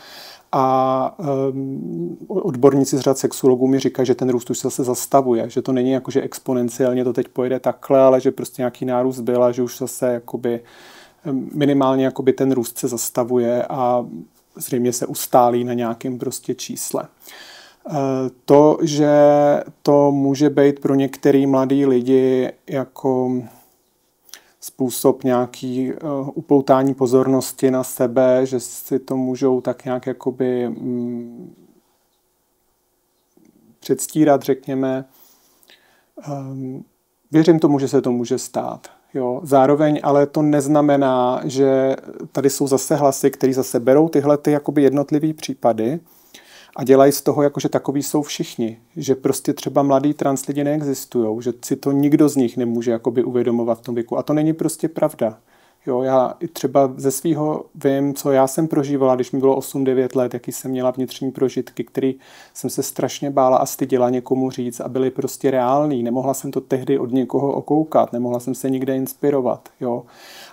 a odborníci z řad sexuologů mi říkají, že ten růst už se zastavuje, že to není jako, že exponenciálně to teď pojede takhle, ale že prostě nějaký nárůst byl a že už zase jakoby, minimálně jakoby ten růst se zastavuje a zřejmě se ustálí na nějakém prostě čísle. To, že to může být pro některý mladý lidi jako způsob nějaký upoutání pozornosti na sebe, že si to můžou tak nějak jakoby předstírat, řekněme. Věřím tomu, že se to může stát. Jo. Zároveň ale to neznamená, že tady jsou zase hlasy, které zase berou tyhle ty jakoby jednotlivý případy a dělají z toho, jako že takový jsou všichni. Že prostě třeba mladí trans lidi neexistujou, že si to nikdo z nich nemůže jakoby uvědomovat v tom věku. A to není prostě pravda. Jo, já i třeba ze svého vím, co já jsem prožívala, když mi bylo 8-9 let, jaký jsem měla vnitřní prožitky, který jsem se strašně bála a styděla někomu říct a byly prostě reální. Nemohla jsem to tehdy od někoho okoukat, nemohla jsem se nikde inspirovat. Jo.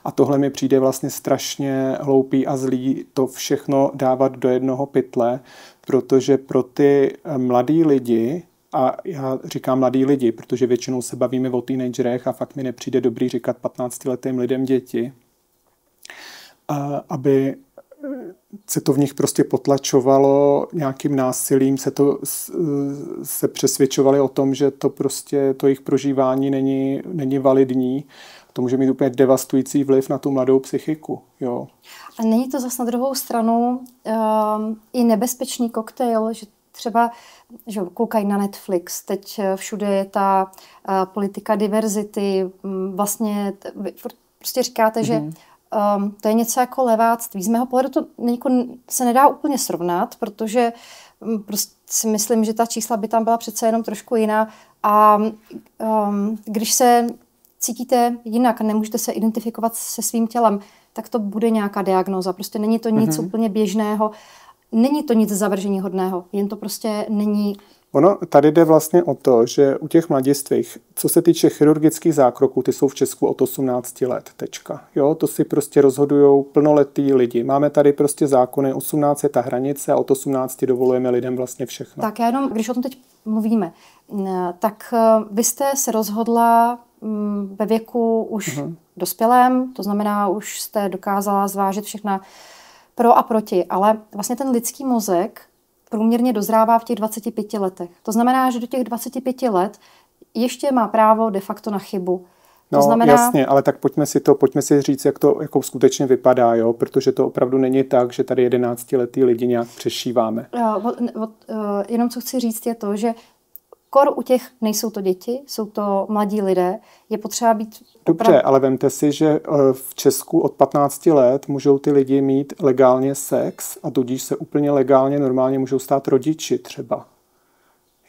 A tohle mi přijde vlastně strašně hloupý a zlý to všechno dávat do jednoho pytle, protože pro ty mladý lidi, a já říkám mladý lidi, protože většinou se bavíme o teenagerech a fakt mi nepřijde dobrý říkat 15letým lidem děti, aby se to v nich prostě potlačovalo nějakým násilím, se přesvědčovali o tom, že to prostě to jejich prožívání není validní. To může mít úplně devastující vliv na tu mladou psychiku. Jo. A není to zase na druhou stranu i nebezpečný koktejl, že třeba že koukají na Netflix, teď všude je ta politika diverzity, vlastně prostě říkáte, že to je něco jako leváctví. Z mého pohledu to se nedá úplně srovnat, protože prostě si myslím, že ta čísla by tam byla přece jenom trošku jiná a když se cítíte jinak a nemůžete se identifikovat se svým tělem, tak to bude nějaká diagnóza. Prostě není to nic úplně běžného. Není to nic zavrženíhodného, jen to prostě není. Ono tady jde vlastně o to, že u těch mladistvých, co se týče chirurgických zákroků, ty jsou v Česku od 18 let, tečka. Jo, to si prostě rozhodujou plnoletí lidi. Máme tady prostě zákony, 18 je ta hranice a od 18 dovolujeme lidem vlastně všechno. Tak já jenom, když o tom teď mluvíme, tak vy jste se rozhodla ve věku už dospělém, to znamená, už jste dokázala zvážit všechna pro a proti, ale vlastně ten lidský mozek průměrně dozrává v těch 25 letech. To znamená, že do těch 25 let ještě má právo de facto na chybu. To znamená... jasně, ale tak pojďme si říct, jak to jako skutečně vypadá, jo? Protože to opravdu není tak, že tady 11letý lidi nějak přešíváme. Jenom co chci říct je to, že kor u těch nejsou to děti, jsou to mladí lidé, je potřeba být... Dobře, ale vemte si, že v Česku od 15 let můžou ty lidi mít legálně sex a tudíž se úplně legálně normálně můžou stát rodiči třeba.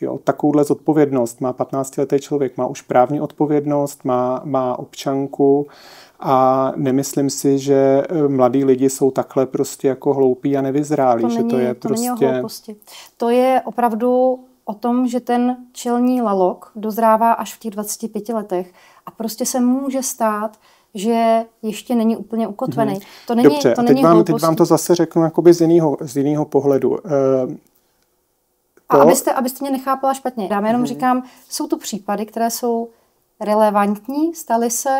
Jo, takovouhle zodpovědnost má 15letý člověk, má už právní odpovědnost, má občanku a nemyslím si, že mladí lidi jsou takhle prostě jako hloupí a nevyzrálí. To není o hlouposti. To je opravdu o tom, že ten čelní lalok dozrává až v těch 25 letech a prostě se může stát, že ještě není úplně ukotvený. To není, dobře, to není teď vám to zase řeknu jakoby z jiného pohledu. A abyste mě nechápala špatně. Já jenom říkám, jsou to případy, které jsou relevantní, staly se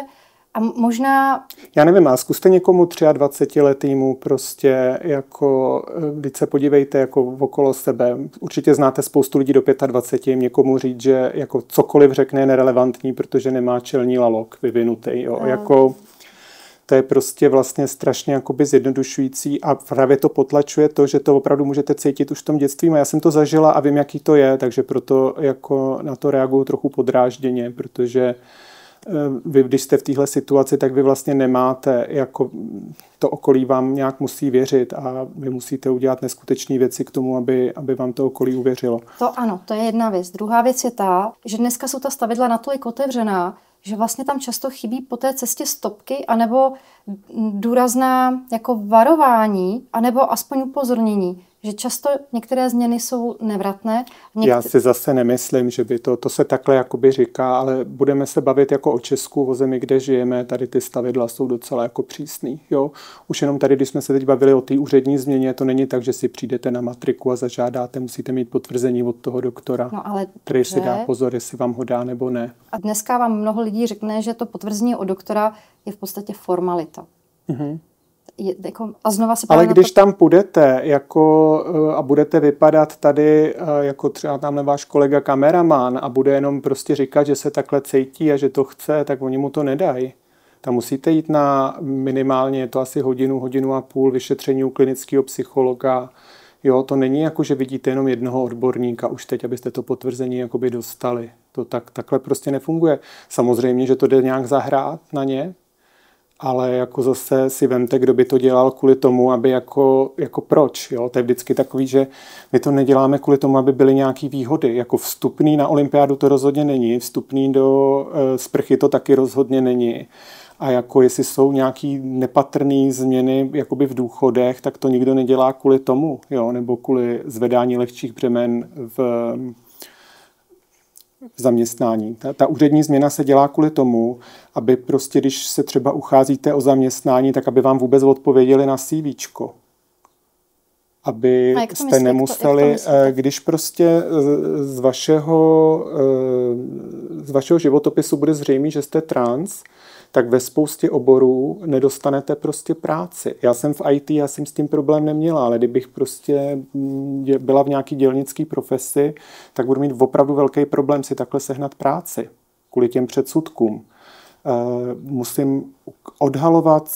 a možná... Já nevím, a zkuste někomu 23letýmu prostě jako, když se podívejte jako okolo sebe, určitě znáte spoustu lidí do 25, jim někomu říct, že jako cokoliv řekne je nerelevantní, protože nemá čelní lalok vyvinutý, jo, jako... To je prostě vlastně strašně jakoby zjednodušující a právě to potlačuje to, že to opravdu můžete cítit už v tom dětství. A já jsem to zažila a vím, jaký to je, takže proto jako na to reaguju trochu podrážděně, protože vy, když jste v téhle situaci, tak vy vlastně nemáte, jako to okolí vám nějak musí věřit a vy musíte udělat neskutečné věci k tomu, aby vám to okolí uvěřilo. To ano, to je jedna věc. Druhá věc je ta, že dneska jsou ta stavidla natolik otevřená, že vlastně tam často chybí po té cestě stopky anebo důrazná jako varování anebo aspoň upozornění, že často některé změny jsou nevratné. Já si zase nemyslím, že by to se takhle jakoby říká, ale budeme se bavit jako o Česku, o zemi, kde žijeme, tady ty stavidla jsou docela jako přísný. Jo? Už jenom tady, když jsme se teď bavili o té úřední změně, to není tak, že si přijdete na matriku a zažádáte, musíte mít potvrzení od toho doktora, který si dá pozor, jestli vám ho dá nebo ne. A dneska vám mnoho lidí řekne, že to potvrzení od doktora je v podstatě formalita. A znova se ale když tam půjdete a budete vypadat tady, jako třeba tamhle váš kolega kameraman a bude jenom prostě říkat, že se takhle cítí a že to chce, tak oni mu to nedají. Tam musíte jít na minimálně, je to asi hodinu a půl vyšetření u klinického psychologa. Jo, to není jako, že vidíte jenom jednoho odborníka už teď, abyste to potvrzení jakoby dostali. To takhle prostě nefunguje. Samozřejmě, že to jde nějak zahrát na ně, ale jako zase si vemte, kdo by to dělal kvůli tomu, aby jako proč. Jo? To je vždycky takový, že my to neděláme kvůli tomu, aby byly nějaký výhody. Jako vstupný na olympiádu to rozhodně není, vstupný do sprchy to taky rozhodně není. A jako jestli jsou nějaký nepatrné změny jakoby v důchodech, tak to nikdo nedělá kvůli tomu, jo? Nebo kvůli zvedání lehčích břemen v zaměstnání. Ta úřední změna se dělá kvůli tomu, aby prostě, když se třeba ucházíte o zaměstnání, tak aby vám vůbec odpověděli na CVčko. Aby jste nemuseli, když prostě z vašeho životopisu bude zřejmé, že jste trans, tak ve spoustě oborů nedostanete prostě práci. Já jsem v IT, já jsem s tím problém neměla, ale kdybych prostě byla v nějaký dělnický profesi, tak budu mít opravdu velký problém si takhle sehnat práci kvůli těm předsudkům. Musím odhalovat,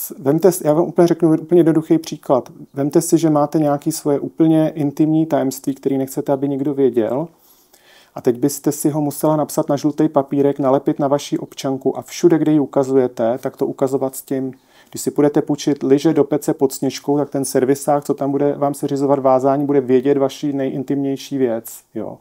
já vám úplně řeknu úplně jednoduchý příklad. Vemte si, že máte nějaké svoje úplně intimní tajemství, které nechcete, aby někdo věděl. A teď byste si ho musela napsat na žlutý papírek, nalepit na vaši občanku a všude, kde ji ukazujete, tak to ukazovat s tím. Když si budete půjčit lyže do pece pod Sněžkou, tak ten servisák, co tam bude vám seřizovat vázání, bude vědět vaši nejintimnější věc. Jo.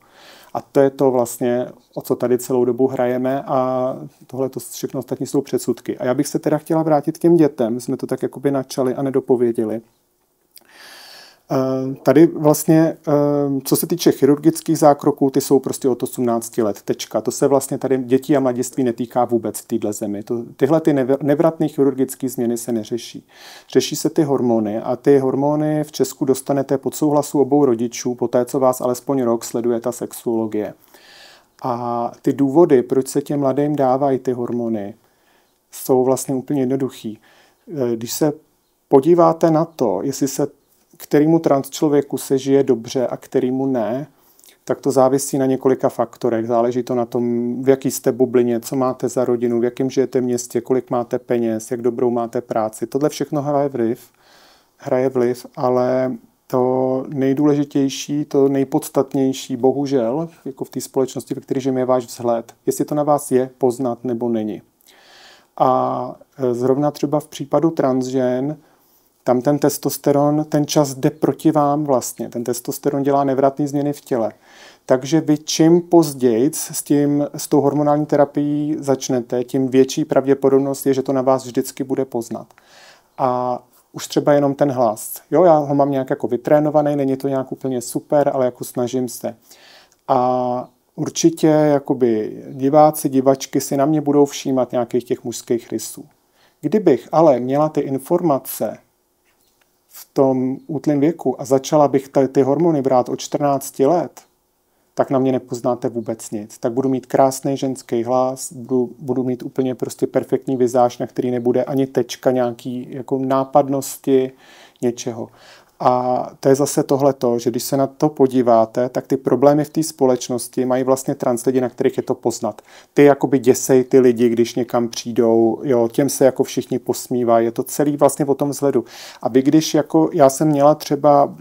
A to je to vlastně, o co tady celou dobu hrajeme a tohle to všechno ostatní jsou předsudky. A já bych se teda chtěla vrátit k těm dětem, jsme to tak jakoby načali a nedopověděli. Tady vlastně, co se týče chirurgických zákroků, ty jsou prostě od 18 let, tečka. To se vlastně tady dětí a mladiství netýká vůbec v téhle zemi. Tyhle ty nevratné chirurgické změny se neřeší. Řeší se ty hormony a ty hormony v Česku dostanete pod souhlasu obou rodičů, poté co vás alespoň rok sleduje ta sexuologie. A ty důvody, proč se těm mladým dávají ty hormony, jsou vlastně úplně jednoduchý. Když se podíváte na to, jestli se kterému trans člověku se žije dobře a kterému ne, tak to závisí na několika faktorech. Záleží to na tom, v jaký jste bublině, co máte za rodinu, v jakém žijete městě, kolik máte peněz, jak dobrou máte práci. Tohle všechno hraje vliv, ale to nejdůležitější, to nejpodstatnější, bohužel, jako v té společnosti, ve které žijeme, je váš vzhled. Jestli to na vás je poznat nebo není. A zrovna třeba v případu transžen Tam ten testosteron, ten čas jde proti vám vlastně. Ten testosteron dělá nevratné změny v těle. Takže vy čím později s tou hormonální terapií začnete, tím větší pravděpodobnost je, že to na vás vždycky bude poznat. A už třeba jenom ten hlas. Jo, já ho mám nějak jako vytrénovaný, není to nějak úplně super, ale jako snažím se. A určitě jakoby diváci, divačky si na mě budou všímat nějakých těch mužských rysů. Kdybych ale měla ty informace v tom útlém věku a začala bych ty hormony brát od 14 let, tak na mě nepoznáte vůbec nic. Tak budu mít krásný ženský hlas, budu mít úplně prostě perfektní vizáž, na který nebude ani tečka nějaký jako nápadnosti, něčeho. A to je zase tohleto, že když se na to podíváte, tak ty problémy v té společnosti mají vlastně translidi, na kterých je to poznat. Ty jakoby děsej ty lidi, když někam přijdou, jo, těm se jako všichni posmívají, je to celý vlastně o tom vzhledu. A vy když jako, já jsem měla třeba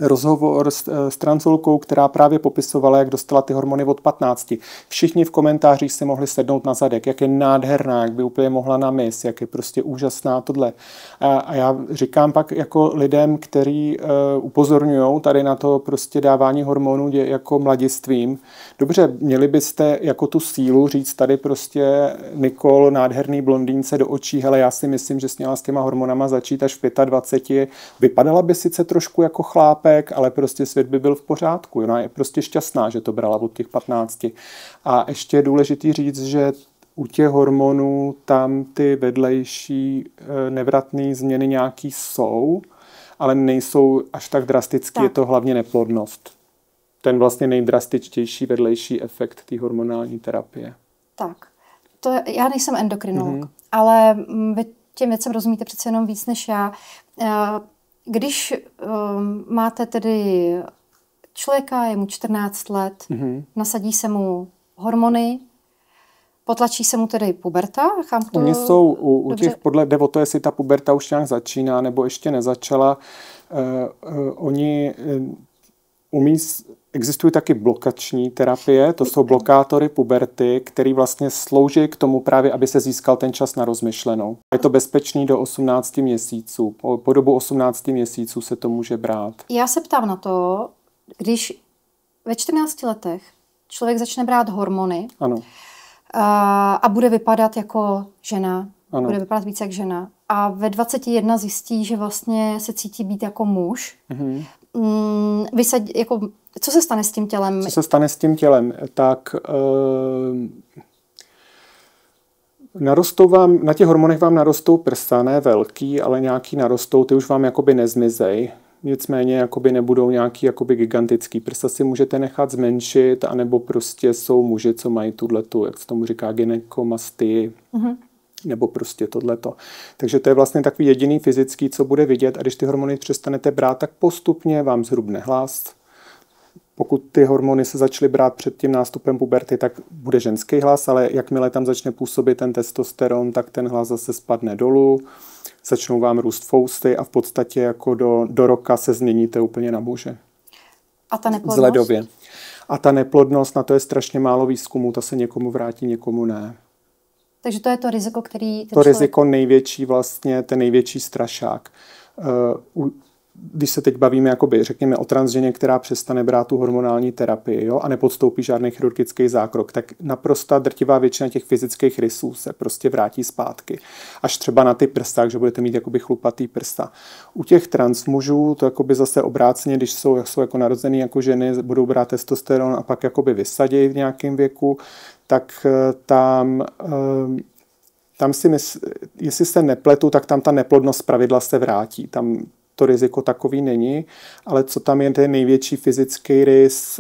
rozhovor s transolkou, která právě popisovala, jak dostala ty hormony od 15. Všichni v komentářích si mohli sednout na zadek, jak je nádherná, jak by úplně mohla na mis, jak je prostě úžasná tohle. A já říkám pak jako lidem, kteří upozorňují tady na to prostě dávání hormonů jako mladistvím. Dobře, měli byste jako tu sílu říct tady prostě Nikol, nádherný blondýnce do očí, hele, já si myslím, že jsi měla s těma hormonama začít až v 25. Vypadala by sice trošku jako chlápek, ale prostě svět by byl v pořádku. Ona je prostě šťastná, že to brala od těch 15. A ještě je důležitý říct, že u těch hormonů tam ty vedlejší nevratné změny nějaký jsou, ale nejsou až tak drastický, tak. Je to hlavně neplodnost. Ten vlastně nejdrastičtější vedlejší efekt té hormonální terapie. Tak, já nejsem endokrinolog, ale vy těm věcem rozumíte přece jenom víc než já. Když máte tedy člověka, je mu 14 let, nasadí se mu hormony, potlačí se mu tedy puberta? Oni jsou u těch, jde o to, jestli ta puberta už nějak začíná nebo ještě nezačala. Oni existují taky blokační terapie, to jsou blokátory puberty, které vlastně slouží k tomu právě, aby se získal ten čas na rozmyšlenou. Je to bezpečný do 18 měsíců. Po dobu 18 měsíců se to může brát. Já se ptám na to, když ve 14 letech člověk začne brát hormony, ano. A bude vypadat jako žena, ano. Bude vypadat víc jak žena, a ve 21 zjistí, že vlastně se cítí být jako muž, co se stane s tím tělem? Co se stane s tím tělem? Tak narostou vám, na těch hormonech vám narostou prsa, ne velký, ale nějaký narostou, ty už vám jakoby nezmizej. Nicméně jakoby nebudou nějaký jakoby gigantický. Prsa si můžete nechat zmenšit, anebo prostě jsou muži, co mají tuhletu, jak se tomu říká, gynekomastii. Nebo prostě tohleto. Takže to je vlastně takový jediný fyzický, co bude vidět, a když ty hormony přestanete brát, tak postupně vám zhrubne hlas. Pokud ty hormony se začaly brát před tím nástupem puberty, tak bude ženský hlas, ale jakmile tam začne působit ten testosteron, tak ten hlas zase spadne dolů, začnou vám růst fousy a v podstatě jako do roka se změníte úplně na muže. A ta neplodnost? Vzhledově. A ta neplodnost, na to je strašně málo výzkumů, ta se někomu vrátí, někomu ne. Takže to je to riziko, který... Riziko největší vlastně, ten největší strašák. Když se teď bavíme, jakoby, řekněme, o transženě, která přestane brát tu hormonální terapii, jo, a nepodstoupí žádný chirurgický zákrok, tak naprosto drtivá většina těch fyzických rysů se prostě vrátí zpátky. Až třeba na ty prsa, že budete mít jakoby chlupatý prsa. U těch transmužů to jakoby zase obráceně, když jsou jako narozený jako ženy, budou brát testosteron a pak jakoby vysadějí v nějakém věku, tak tam si jestli se nepletu, tak tam ta neplodnost zpravidla se vrátí. Tam to riziko takový není, ale co tam je ten největší fyzický rys,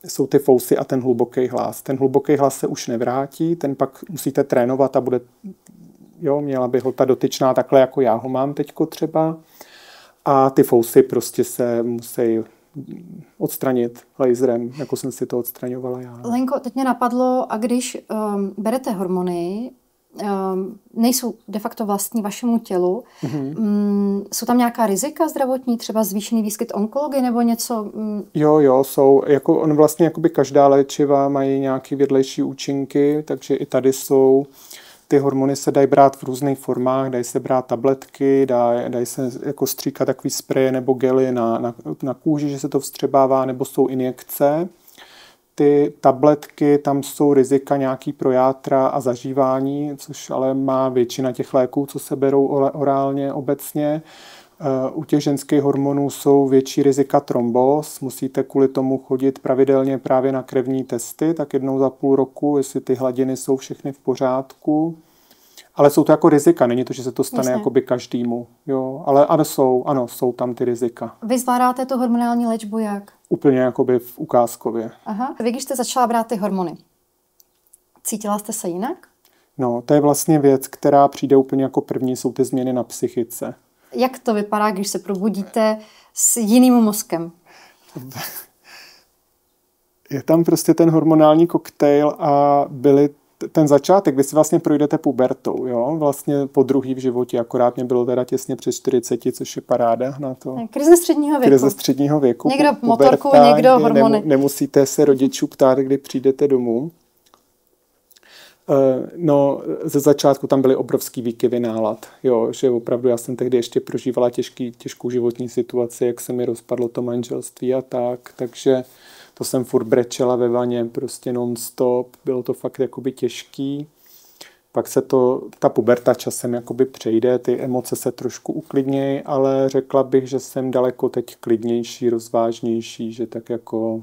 jsou ty fousy a ten hluboký hlas. Ten hluboký hlas se už nevrátí, ten pak musíte trénovat a bude, měla by ho ta dotyčná takhle, jako já ho mám teďko třeba. A ty fousy prostě se musí odstranit laserem, jako jsem si to odstraňovala já. Lenko, teď mě napadlo, a když berete hormony, nejsou de facto vlastní vašemu tělu, jsou tam nějaká rizika zdravotní, třeba zvýšený výskyt onkologie nebo něco? Jo, jsou. On vlastně jakoby každá léčiva mají nějaké vedlejší účinky, takže i tady jsou. ty hormony se dají brát v různých formách, dají se brát tabletky, dají se jako stříkat takový spreje nebo gely na kůži, že se to vstřebává, nebo jsou injekce. Ty tabletky, tam jsou rizika nějaký pro játra a zažívání, což ale má většina těch léků, co se berou orálně obecně. U těch ženských hormonů jsou větší rizika trombóz, musíte kvůli tomu chodit pravidelně právě na krevní testy, tak jednou za půl roku, jestli ty hladiny jsou všechny v pořádku. Ale jsou to jako rizika, není to, že se to stane jakoby každému. Jo, ale ano, jsou tam ty rizika. Vy zvládáte tu hormonální léčbu jak? Úplně jakoby v ukázkově. Aha. Vy, když jste začala brát ty hormony, cítila jste se jinak? No, to je vlastně věc, která přijde úplně jako první, jsou ty změny na psychice. Jak to vypadá, když se probudíte s jiným mozkem? Je tam prostě ten hormonální koktejl a ten začátek, vy si vlastně projdete pubertou, jo? Vlastně po druhý v životě, akorát mě bylo teda těsně před 40, což je paráda na to. Krize středního věku. Krize středního věku. Někdo motorku, někdo hormony. Nemusíte se rodičů ptát, kdy přijdete domů. No, ze začátku tam byly obrovský výkyvy nálad, jo, že opravdu já jsem tehdy ještě prožívala těžkou životní situaci, jak se mi rozpadlo to manželství a tak, takže to jsem furt brečela ve vaně, prostě non-stop, bylo to fakt jakoby těžký. Pak se ta puberta časem jakoby přejde, ty emoce se trošku uklidnějí, ale řekla bych, že jsem daleko teď klidnější, rozvážnější, že tak jako...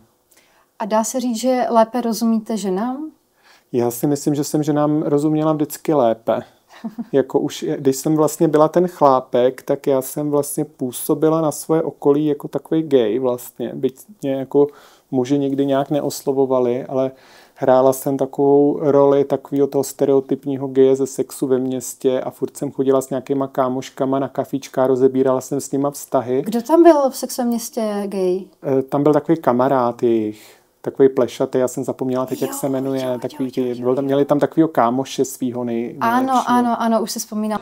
A dá se říct, že lépe rozumíte ženám? Já si myslím, že jsem ženám rozuměla vždycky lépe. Jako už, když jsem vlastně byla ten chlápek, tak já jsem vlastně působila na svoje okolí jako takový gay vlastně. Byť mě jako muži nikdy nějak neoslovovali, ale hrála jsem takovou roli takového toho stereotypního geje ze Sexu ve městě a furt jsem chodila s nějakýma kámoškama na kafička, rozebírala jsem s nima vztahy. Kdo tam byl v Sexu ve městě gay? Tam byl takový kamarád jejich. Takový plešatý, já jsem zapomněla teď, jak se jmenuje, měli tam takovýho kámoše svýho nejlepšího. Ano, už se vzpomínám.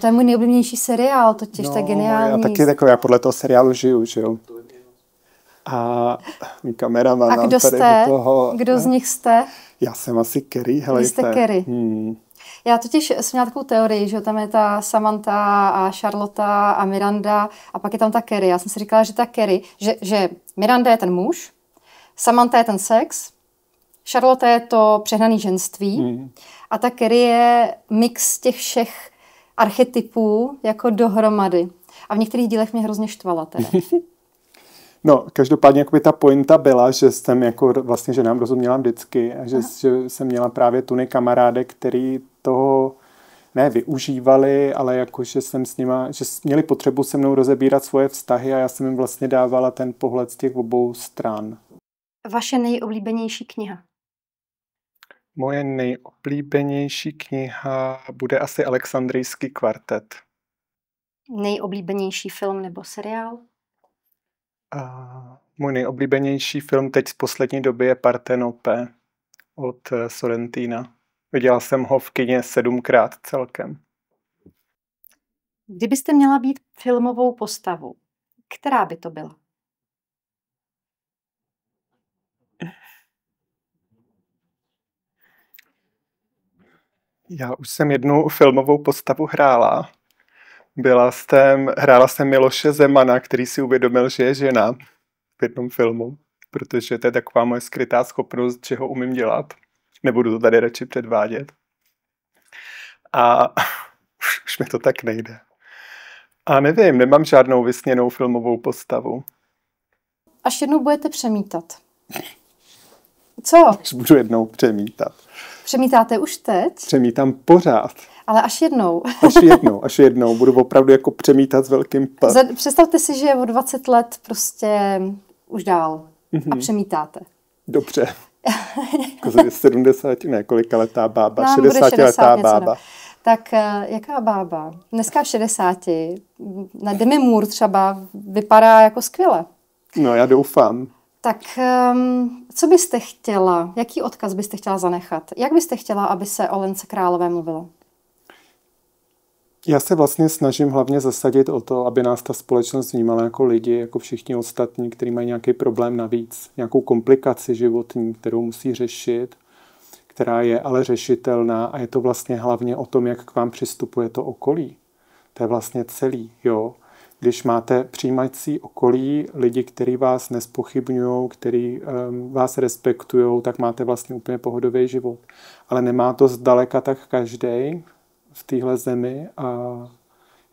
To je můj nejoblíbenější seriál, totiž to je geniální. Já taky takový, já podle toho seriálu žiju, že jo. A mý kameraman. A kdo jste? Kdo z nich jste? Já jsem asi Carrie, helejte. Vy jste Carrie. Já totiž jsem měla takovou teorii, že tam je ta Samantha a Charlotte a Miranda a pak je tam ta Carrie. Já jsem si říkala, že ta Carrie, že Miranda je ten muž, Samantha je ten sex, Charlotte je to přehnaný ženství a ta Carrie je mix těch všech archetypů jako dohromady. A v některých dílech mě hrozně štvala teda. No, každopádně jakoby ta pointa byla, že jsem jako vlastně, že nám rozuměla vždycky a že jsem měla právě tuny kamarádek, který toho využívali, ale jako, že jsem s nima, že měli potřebu se mnou rozebírat svoje vztahy a já jsem jim vlastně dávala ten pohled z těch obou stran. Vaše nejoblíbenější kniha? Moje nejoblíbenější kniha bude asi Alexandrijský kvartet. Nejoblíbenější film nebo seriál? Můj nejoblíbenější film teď z poslední doby je Partenope od Sorrentina. Viděla jsem ho v kině 7krát celkem. Kdybyste měla být filmovou postavou, která by to byla? Já už jsem jednu filmovou postavu hrála. Hrála jsem Miloše Zemana, který si uvědomil, že je žena v jednom filmu, protože to je taková moje skrytá schopnost, že ho umím dělat. Nebudu to tady radši předvádět. A už mi to tak nejde. A nevím, nemám žádnou vysněnou filmovou postavu. Až jednou budete přemítat. Co? Až budu jednou přemítat. Přemítáte už teď? Přemítám pořád. Ale až jednou. Až jednou. Budu opravdu jako přemítat s velkým P. Představte si, že je o 20 let prostě už dál. A přemítáte. Dobře. 70, ne, kolika letá bába? 60 letá bába. Tak jaká bába? Dneska 60. Na Demi Moore třeba vypadá jako skvěle. No, já doufám. Tak co byste chtěla? Jaký odkaz byste chtěla zanechat? Jak byste chtěla, aby se o Lence Králové mluvilo? Já se vlastně snažím hlavně zasadit o to, aby nás ta společnost vnímala jako lidi, jako všichni ostatní, kteří mají nějaký problém navíc, nějakou komplikaci životní, kterou musí řešit, která je ale řešitelná a je to vlastně hlavně o tom, jak k vám přistupuje to okolí. To je vlastně celý, jo. Když máte přijímající okolí, lidi, kteří vás nespochybňují, kteří vás respektují, tak máte vlastně úplně pohodový život. Ale nemá to zdaleka tak každý v téhle zemi a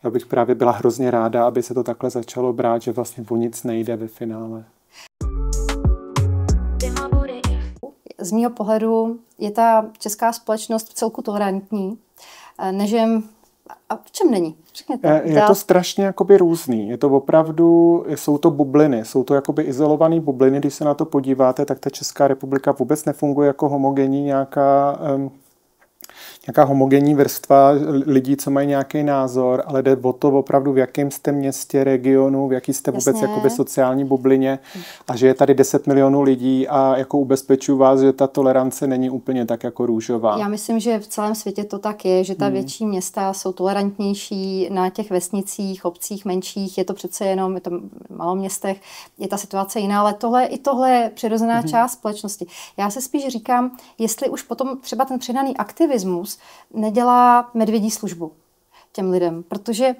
já bych právě byla hrozně ráda, aby se to takhle začalo brát, že vlastně o nic nejde ve finále. Z mýho pohledu je ta česká společnost vcelku tolerantní, nežem. A v čem není? Řekněte. Je to strašně jakoby různý. Je to opravdu, jsou to bubliny, jsou to jakoby izolované bubliny. Když se na to podíváte, tak ta Česká republika vůbec nefunguje jako homogenní nějaká homogenní vrstva lidí, co mají nějaký názor, ale jde o to opravdu, v jakém jste městě, regionu, v jaký jste vůbec jakoby sociální bublině a že je tady 10 milionů lidí a jako ubezpečuju vás, že ta tolerance není úplně tak jako růžová. Já myslím, že v celém světě to tak je, že ta větší města jsou tolerantnější, na těch vesnicích, obcích menších, je to přece jenom, je to v maloměstech, je ta situace jiná, ale tohle je přirozená část společnosti. Já se spíš říkám, jestli už potom třeba ten přehnaný aktivismus nedělá medvědí službu těm lidem, protože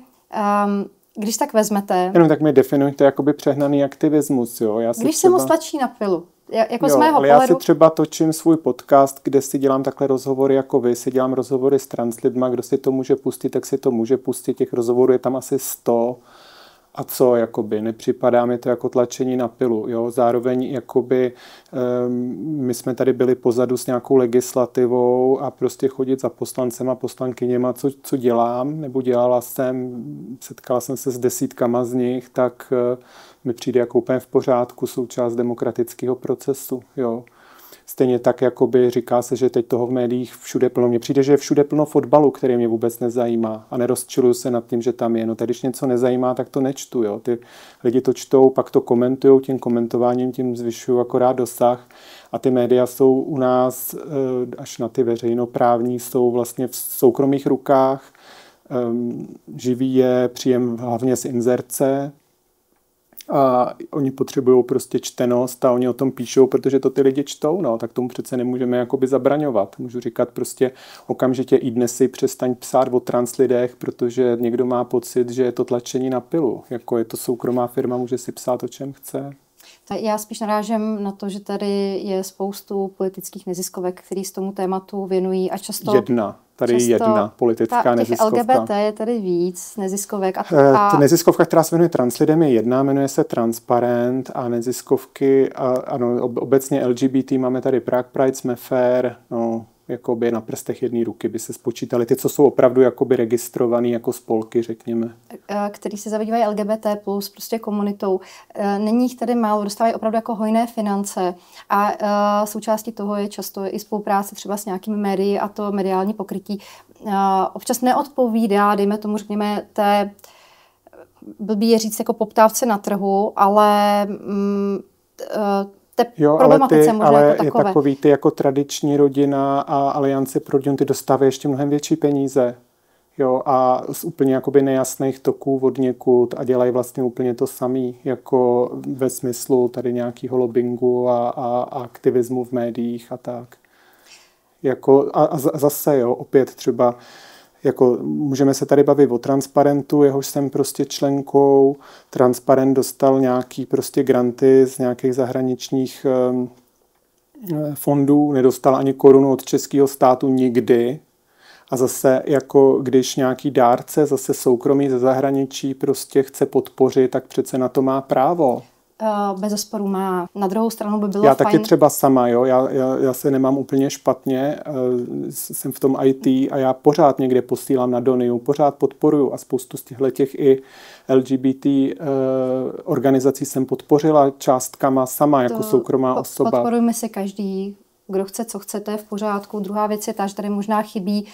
když tak vezmete... Jenom tak mi definujte jakoby přehnaný aktivismus, jo. Když se mu stlačí na pilu, jako z mého ale pohledu... já si třeba točím svůj podcast, kde si dělám takhle rozhovory jako vy, si dělám rozhovory s translidma, kdo si to může pustit, tak si to může pustit, těch rozhovorů je tam asi 100. A co, jakoby, nepřipadá mi to jako tlačení na pilu, jo, zároveň, jakoby, my jsme tady byli pozadu s nějakou legislativou a prostě chodit za poslancem a poslankyněma, co dělám, nebo dělala jsem, setkala jsem se s desítkama z nich, tak mi přijde jako úplně v pořádku součást demokratického procesu, jo. Stejně tak, jakoby říká se, že teď toho v médiích všude plno. Mně přijde, že je všude plno fotbalu, který mě vůbec nezajímá a nerozčiluju se nad tím, že tam je. No tak když něco nezajímá, tak to nečtu. Jo. Ty lidi to čtou, pak to komentují, tím komentováním tím zvyšují akorát dosah. A ty média jsou u nás, až na ty veřejnoprávní, jsou vlastně v soukromých rukách. Živí je příjem hlavně z inzerce. A oni potřebují prostě čtenost a oni o tom píšou, protože to ty lidi čtou, no, tak tomu přece nemůžeme jakoby zabraňovat. Můžu říkat prostě okamžitě iDnesy přestaň psát o translidech, protože někdo má pocit, že je to tlačení na pilu. Jako je to soukromá firma, může si psát o čem chce. Já spíš narážím na to, že tady je spoustu politických neziskovek, který se tomu tématu věnují a často... Jedna politická neziskovka. LGBT je tady víc neziskovek. Ta neziskovka, která se jmenuje Translidem, je jedna, jmenuje se Transparent a neziskovky, ano, obecně LGBT, máme tady Prague Pride, jsme fair, no, jakoby na prstech jedné ruky by se spočítali. Ty, co jsou opravdu jakoby registrovaný jako spolky, řekněme. Který se zabývají LGBT+, prostě komunitou. Není jich tady málo, dostávají opravdu jako hojné finance a součástí toho je často i spolupráce třeba s nějakými médii a to mediální pokrytí. Občas neodpovídá, dejme tomu, řekněme, té blbý je říct jako poptávce na trhu, ale problematice možná ale jako takové. Je takový, ty jako tradiční rodina a Aliance pro rodinu, ty dostávají ještě mnohem větší peníze. Jo, a z úplně jakoby nejasných toků od někud a dělají vlastně úplně to samý, jako ve smyslu tady nějakého lobbingu a aktivismu v médiích a tak. Jako, a zase, jo, opět třeba jako můžeme se tady bavit o Transparentu, jehož jsem prostě členkou. Transparent dostal nějaký prostě granty z nějakých zahraničních fondů, nedostal ani korunu od českého státu nikdy. A zase jako když nějaký dárce, zase soukromý ze zahraničí prostě chce podpořit, tak přece na to má právo. Bezesporu má. Na druhou stranu by bylo já fajn... taky třeba sama, jo, já se nemám úplně špatně, jsem v tom IT a já pořád někde posílám na Doniu, pořád podporuju a spoustu z těch i LGBT organizací jsem podpořila částkama sama jako soukromá osoba. Podporujeme si každý, kdo chce, co chce, to je v pořádku. Druhá věc je ta, že tady možná chybí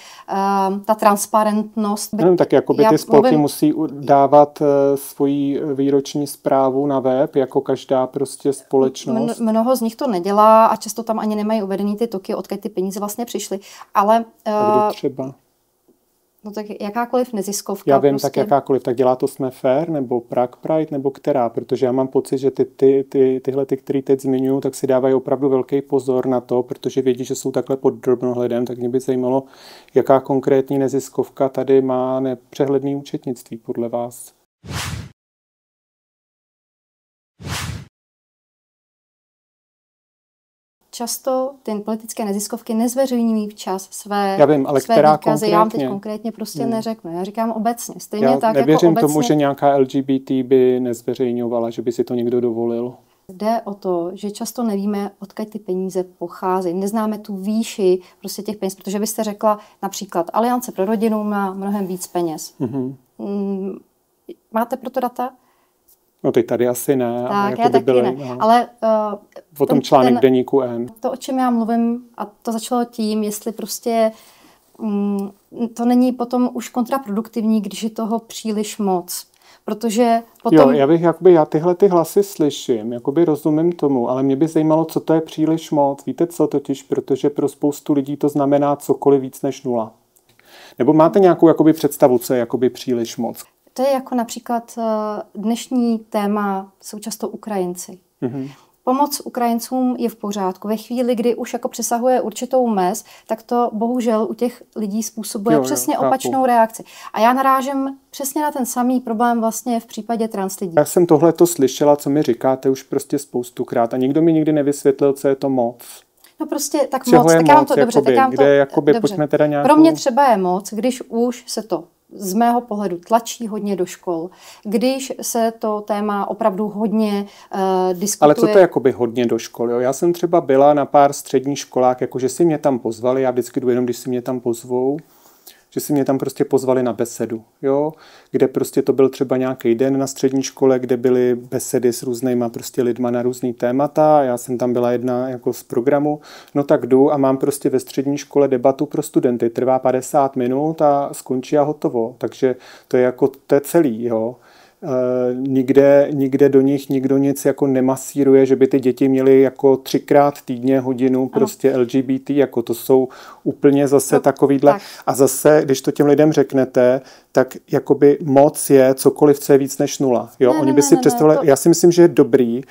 ta transparentnost. Tak jakoby ty spolky musí dávat svoji výroční zprávu na web, jako každá prostě společnost. Mnoho z nich to nedělá a často tam ani nemají uvedený ty toky, odkud ty peníze vlastně přišly. Ale a kdo třeba? No tak jakákoliv neziskovka. Já vím, prostě... tak jakákoliv, tak dělá to Jsme fair, nebo Prague Pride, nebo která, protože já mám pocit, že tyhle, který teď zmiňuji, tak si dávají opravdu velký pozor na to, protože vědí, že jsou takhle pod drobnohledem, tak mě by zajímalo, jaká konkrétní neziskovka tady má nepřehledný účetnictví podle vás. Často ty politické neziskovky nezveřejňují včas své, já vím, ale své která výkazy. Konkrétně? Já vám teď konkrétně prostě neřeknu. Já říkám obecně. Stejně já tak nevěřím jako obecně, tomu, že nějaká LGBT by nezveřejňovala, že by si to někdo dovolil. Jde o to, že často nevíme, odkud ty peníze pocházejí. Neznáme tu výši prostě těch peněz, protože byste řekla například Aliance pro rodinu má mnohem víc peněz. Máte pro to data? No teď tady asi ne. Tak, jako já by taky byly, ne. no. Ale o tom článek v deníku N. To, o čem já mluvím, a to začalo tím, jestli prostě to není potom už kontraproduktivní, když je toho příliš moc. Protože potom... Jo, já tyhle ty hlasy slyším, rozumím tomu, ale mě by zajímalo, co to je příliš moc. Víte co totiž, protože pro spoustu lidí to znamená cokoliv víc než 0. Nebo máte nějakou představu, co je příliš moc? To je jako například dnešní téma jsou často Ukrajinci. Pomoc Ukrajincům je v pořádku. Ve chvíli, kdy už přesahuje určitou mez, tak to bohužel u těch lidí způsobuje přesně opačnou reakci. A já narážím přesně na ten samý problém vlastně v případě trans lidí. Já jsem tohleto slyšela, co mi říkáte už prostě spoustukrát a nikdo mi nikdy nevysvětlil, co je to moc. No prostě tak moc, tak já vám to dobře, tak já vám to dobře. Pojďme teda nějakou... Pro mě třeba je moc, když už se to z mého pohledu tlačí hodně do škol, když se to téma opravdu hodně diskutuje. Ale co to je hodně do škol? Jo? Já jsem třeba byla na pár středních školách, že si mě tam pozvali, já vždycky jdu jenom, když si mě tam pozvou, že si mě tam prostě pozvali na besedu, jo? Kde prostě to byl třeba nějaký den na střední škole, kde byly besedy s různýma prostě lidma na různý témata, já jsem tam byla jedna z programu, no tak jdu a mám prostě ve střední škole debatu pro studenty, trvá 50 minut a skončí a hotovo, takže to je to je celý, jo? Nikde do nich nikdo nic nemasíruje, že by ty děti měly 3krát týdně hodinu prostě LGBT, to jsou úplně zase takovýhle. Tak. A zase, když to těm lidem řeknete, tak moc je cokoliv, co je víc než 0. Jo? Oni by si představili, já si myslím, že je dobrý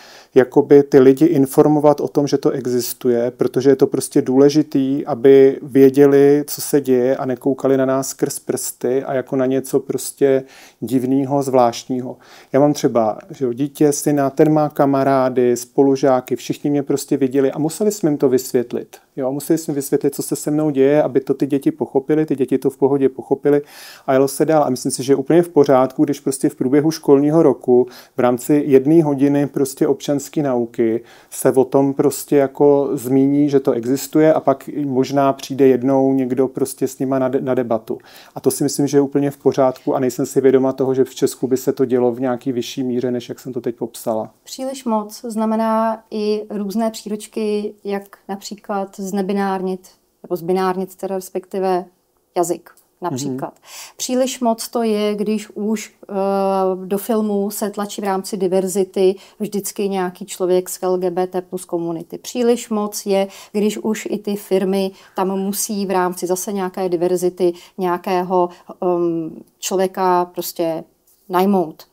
ty lidi informovat o tom, že to existuje, protože je to prostě důležitý, aby věděli, co se děje a nekoukali na nás skrz prsty a na něco prostě divného, zvláštního. Já mám třeba, že dítě, syna, ten má kamarády, spolužáky, všichni mě prostě viděli a museli jsme jim to vysvětlit. Jo, museli jsme vysvětlit, co se se mnou děje, aby to ty děti pochopili, ty děti to v pohodě pochopili a jelo se dál. A myslím si, že je úplně v pořádku, když prostě v průběhu školního roku v rámci 1 hodiny prostě občanské nauky se o tom prostě zmíní, že to existuje a pak možná přijde jednou někdo prostě s nima na debatu. A to si myslím, že je úplně v pořádku a nejsem si vědoma toho, že v Česku by se to dělo v nějaký vyšší míře, než jak jsem to teď popsala. Příliš moc znamená i různé příručky, jak například znebinárnit, nebo zbinárnit, teda respektive jazyk například. Příliš moc to je, když už do filmu se tlačí v rámci diverzity vždycky nějaký člověk z LGBT plus komunity. Příliš moc je, když už i ty firmy tam musí v rámci zase nějaké diverzity nějakého člověka prostě najmout.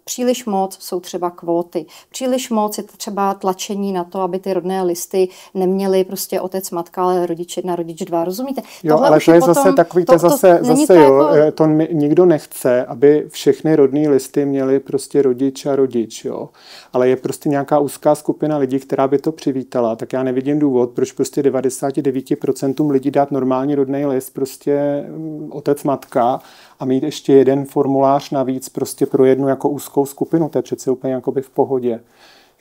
Příliš moc jsou třeba kvóty. Příliš moc je třeba tlačení na to, aby ty rodné listy neměly prostě otec, matka, ale rodič 1, rodič 2. Rozumíte? Jo, tohle ale už to je potom, zase takový, to zase jo, to nikdo nechce, aby všechny rodné listy měly prostě rodič a rodič, jo. Ale je prostě nějaká úzká skupina lidí, která by to přivítala, tak já nevidím důvod, proč prostě 99% lidí dát normální rodný list, prostě otec, matka a mít ještě jeden formulář navíc prostě pro jednu úzkou skupinu, to je přece úplně v pohodě.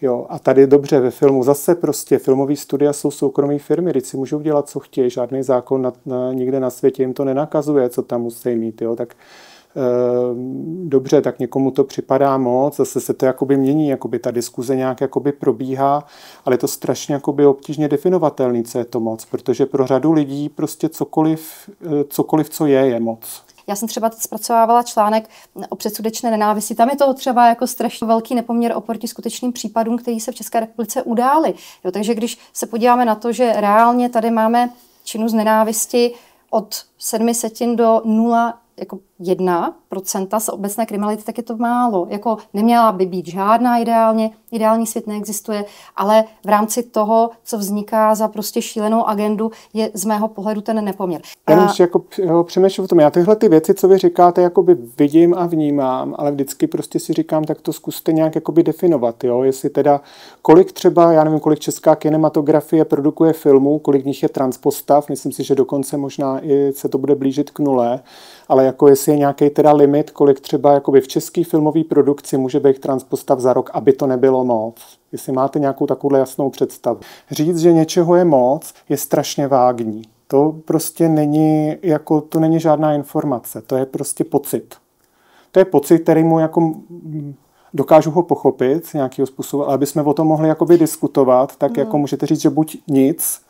Jo, a tady dobře ve filmu zase prostě filmový studia jsou soukromé firmy, když si můžou dělat, co chtějí, žádný zákon nikde na světě jim to nenakazuje, co tam musí mít, jo, tak dobře, tak někomu to připadá moc, zase se to mění, ta diskuze nějak probíhá, ale je to strašně obtížně definovatelný, co je to moc, protože pro řadu lidí prostě cokoliv, co je moc. Já jsem třeba teď zpracovávala článek o předsudečné nenávisti. Tam je to třeba strašně velký nepoměr oproti skutečným případům, které se v České republice udály. Jo, takže když se podíváme na to, že reálně tady máme činu z nenávisti od 700 do 0 jako 1% z obecné kriminality, tak je to málo. Jako neměla by být žádná ideální svět neexistuje, ale v rámci toho, co vzniká za prostě šílenou agendu, je z mého pohledu ten nepoměr. Jako přemýšlím o tom, já tyhle ty věci, co vy říkáte, jakoby vidím a vnímám, ale vždycky prostě si říkám, tak to zkuste nějak jakoby definovat, jo? Jestli teda, kolik třeba, já nevím, kolik česká kinematografie produkuje filmů, kolik nich je transpostav, myslím si, že dokonce možná i se to bude blížit k nule, ale jako jestli je nějaký teda limit, kolik třeba jakoby v české filmové produkci může být transpostav za rok, aby to nebylo moc. Jestli máte nějakou takovou jasnou představu. Říct, že něčeho je moc, je strašně vágní. To prostě není, jako, to není žádná informace, to je prostě pocit. To je pocit, který mu jako dokážu ho pochopit z nějakého způsobu, ale aby jsme o tom mohli jakoby diskutovat, tak jako můžete říct, že buď nic,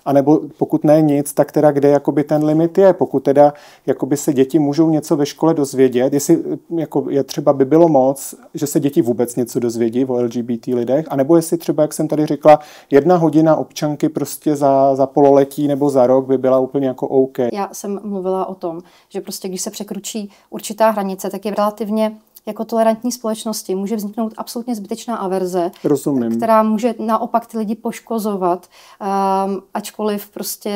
anebo pokud ne nic, tak teda kde jakoby ten limit je, pokud teda jakoby se děti můžou něco ve škole dozvědět, jestli jako je třeba by bylo moc, že se děti vůbec něco dozvědí o LGBT lidech, anebo jestli třeba, jak jsem tady řekla, 1 hodina občanky prostě za pololetí nebo za rok by byla úplně jako OK. Já jsem mluvila o tom, že prostě když se překročí určitá hranice, tak je relativně jako tolerantní společnosti může vzniknout absolutně zbytečná averze, která může naopak ty lidi poškozovat, ačkoliv prostě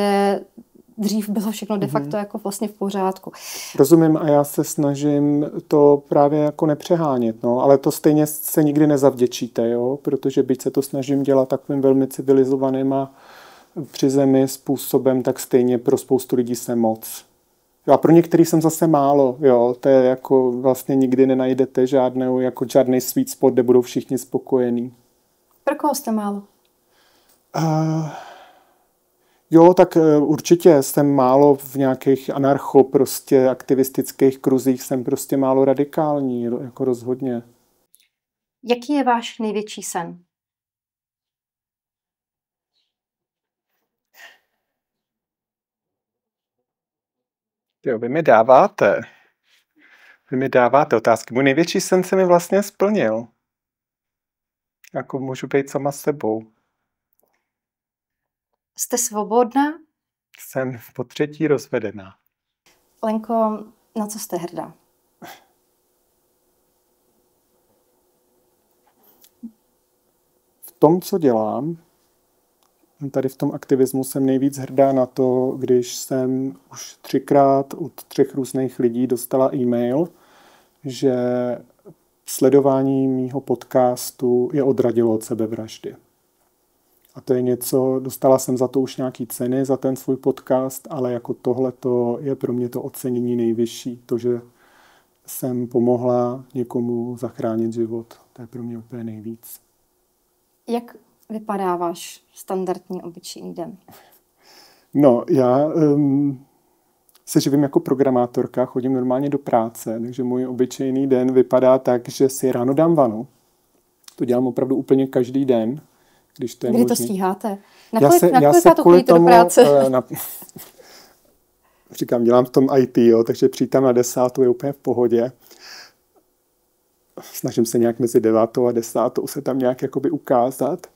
dřív bylo všechno de facto jako vlastně v pořádku. Rozumím a já se snažím to právě jako nepřehánět, no, ale to stejně se nikdy nezavděčíte, jo, protože byť se to snažím dělat takovým velmi civilizovaným a při zemi způsobem, tak stejně pro spoustu lidí jsem moc. A pro některý jsem zase málo, jo, to je jako vlastně nikdy nenajdete žádný sweet spot, kde budou všichni spokojení. Pro koho jste málo? Jo, tak určitě jsem málo v nějakých prostě aktivistických kruzích, jsem prostě málo radikální, jako rozhodně. Jaký je váš největší sen? Jo, vy mi dáváte otázky. Můj největší sen se mi vlastně splnil. Jako můžu být sama sebou. Jste svobodná? Jsem po3. rozvedená. Lenko, na co jste hrdá? V tom, co dělám, tady v tom aktivismu jsem nejvíc hrdá na to, když jsem už 3krát od 3 různých lidí dostala e-mail, že sledování mýho podcastu je odradilo od sebevraždy. A to je něco, dostala jsem za to už nějaký ceny za ten svůj podcast, ale jako tohleto je pro mě to ocenění nejvyšší. To, že jsem pomohla někomu zachránit život, to je pro mě úplně nejvíc. Jak vypadá váš standardní obyčejný den? No, já se živím jako programátorka, chodím normálně do práce, takže můj obyčejný den vypadá tak, že si ráno dám vanu. To dělám opravdu úplně každý den, když to je Kdy možný. to stíháte? Já se to kvůli chodíte do práce? Říkám, dělám v tom IT, jo, takže přijít tam na 10. je úplně v pohodě. Snažím se nějak mezi 9. a 10. se tam nějak jakoby ukázat.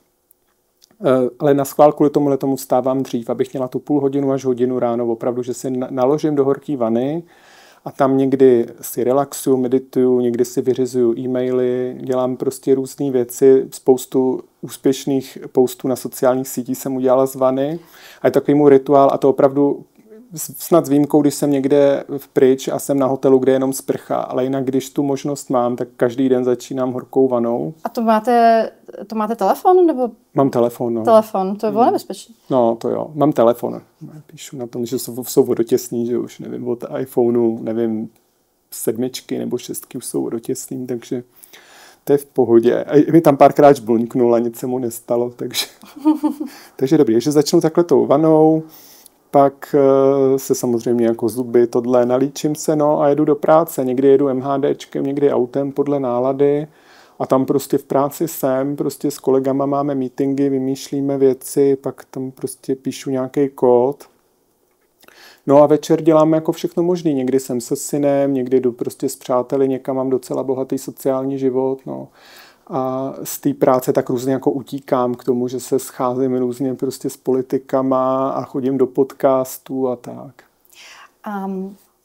Ale na schvál kvůli tomu vstávám dřív, abych měla tu půl hodinu až hodinu ráno, opravdu, že si naložím do horký vany a tam někdy si relaxuju, medituju, někdy si vyřizuju e-maily, dělám prostě různé věci, spoustu úspěšných postů na sociálních sítích jsem udělala z vany a je takový můj rituál a to opravdu snad s výjimkou, když jsem někde pryč a jsem na hotelu, kde je jenom sprcha, ale jinak, když tu možnost mám, tak každý den začínám horkou vanou. A to máte telefon? Nebo? Mám telefon, no. Telefon, to je bylo nebezpečné. No, to jo. Mám telefon. Píšu na tom, že jsou vodotěsný, že už nevím, od iPhoneu, nevím, 7 nebo 6 už jsou vodotěsný, takže to je v pohodě. A mi tam párkrát žbluňknul a nic se mu nestalo, takže dobrý. Takže začnu takhle tou vanou, pak se samozřejmě jako zuby, tohle, nalíčím se, no a jedu do práce. Někdy jedu MHDčkem, někdy autem podle nálady a tam prostě v práci jsem, prostě s kolegama máme meetingy, vymýšlíme věci, pak tam prostě píšu nějaký kód. No a večer děláme jako všechno možný. Někdy jsem se synem, někdy jdu prostě s přáteli, někam mám docela bohatý sociální život, no. A z té práce tak různě jako utíkám k tomu, že se scházím různě prostě s politikama a chodím do podcastů a tak.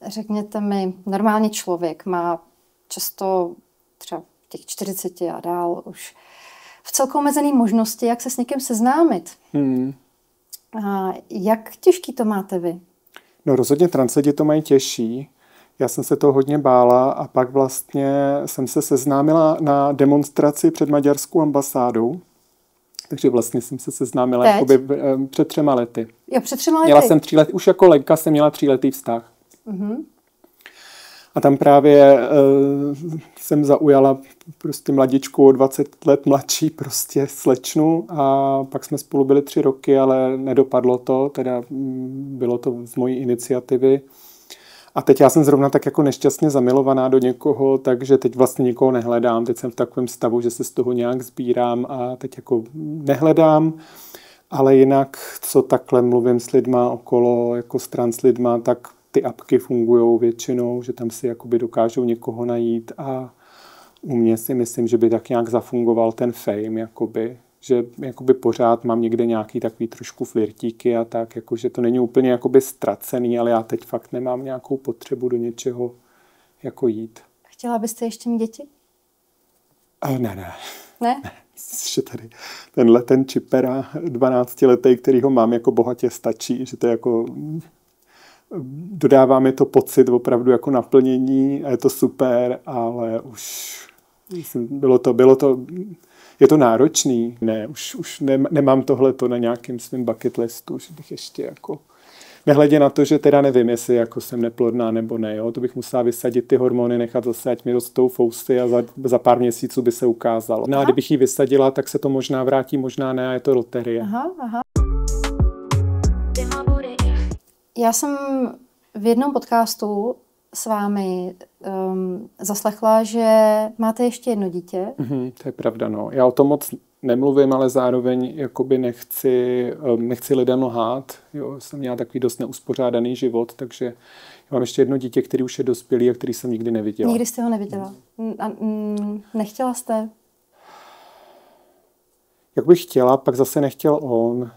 Řekněte mi, normálně člověk má často třeba v těch 40 a dál už v celku omezený možnosti, jak se s někým seznámit. A jak těžký to máte vy? No rozhodně translidi to mají těžší. Já jsem se toho hodně bála a pak vlastně jsem se seznámila na demonstraci před maďarskou ambasádou. Takže vlastně jsem se seznámila jakoby před 3 lety. Jo, před 3 lety. Měla jsem 3 lety, už jako Lenka jsem měla 3letý vztah. A tam právě jsem zaujala prostě mladičku o 20 let mladší prostě slečnu a pak jsme spolu byli 3 roky, ale nedopadlo to, teda bylo to z mojí iniciativy. A teď já jsem zrovna tak jako nešťastně zamilovaná do někoho, takže teď vlastně nikoho nehledám. Teď jsem v takovém stavu, že se z toho nějak sbírám a teď jako nehledám. Ale jinak, co takhle mluvím s lidma okolo, jako stran s lidma, tak ty apky fungují většinou, že tam si jakoby dokážou někoho najít a u mě si myslím, že by tak nějak zafungoval ten fame, jakoby, že jakoby pořád mám někde nějaký takový trošku flirtíky a tak, jakože to není úplně jakoby ztracený, ale já teď fakt nemám nějakou potřebu do něčeho jako jít. Chtěla byste ještě mít děti? Ne? Ne? Že tady ten čipera 12letý, který ho mám, jako bohatě stačí, že to je jako dodává mi to pocit opravdu jako naplnění a je to super, ale už bylo to je to náročný. Ne, už nemám tohleto na nějakém svém bucket listu, že bych ještě jako nehledě na to, že teda nevím, jestli jako jsem neplodná nebo ne, jo? To bych musela vysadit ty hormony, nechat zase, ať mi rostou fousy a za pár měsíců by se ukázalo. No a kdybych ji vysadila, tak se to možná vrátí, možná ne a je to loterie. Aha. Já jsem v jednom podcastu s vámi zaslechla, že máte ještě jedno dítě. To je pravda, no. Já o tom moc nemluvím, ale zároveň jakoby nechci lidem lhát. Jo, jsem měla takový dost neuspořádaný život, takže já mám ještě jedno dítě, který už je dospělý a který jsem nikdy neviděla. Nikdy jste ho neviděla. A nechtěla jste? Jak bych chtěla, pak zase nechtěl on.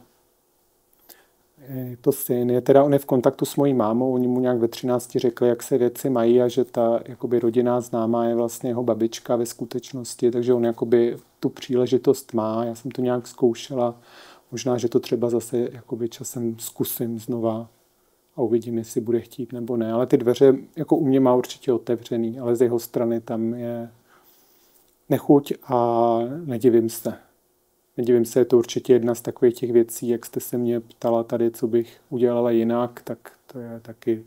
Je to syn, on je v kontaktu s mojí mámou, oni mu nějak ve 13 řekli, jak se věci mají a že ta jakoby rodinná známá je vlastně jeho babička ve skutečnosti, takže on jakoby tu příležitost má, já jsem to nějak zkoušela, možná, že to třeba zase jakoby časem zkusím znova a uvidím, jestli bude chtít nebo ne, ale ty dveře jako u mě má určitě otevřený, ale z jeho strany tam je nechuť a nedivím se. Je to určitě jedna z takových těch věcí, jak jste se mě ptala tady, co bych udělala jinak, tak to je taky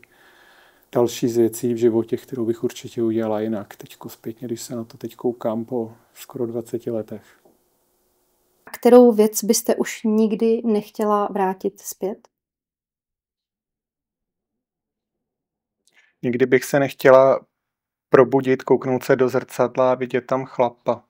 další z věcí v životě, kterou bych určitě udělala jinak. Teďko zpětně, když se na to teď koukám po skoro 20 letech. A kterou věc byste už nikdy nechtěla vrátit zpět? Nikdy bych se nechtěla probudit, kouknout se do zrcadla a vidět tam chlapa.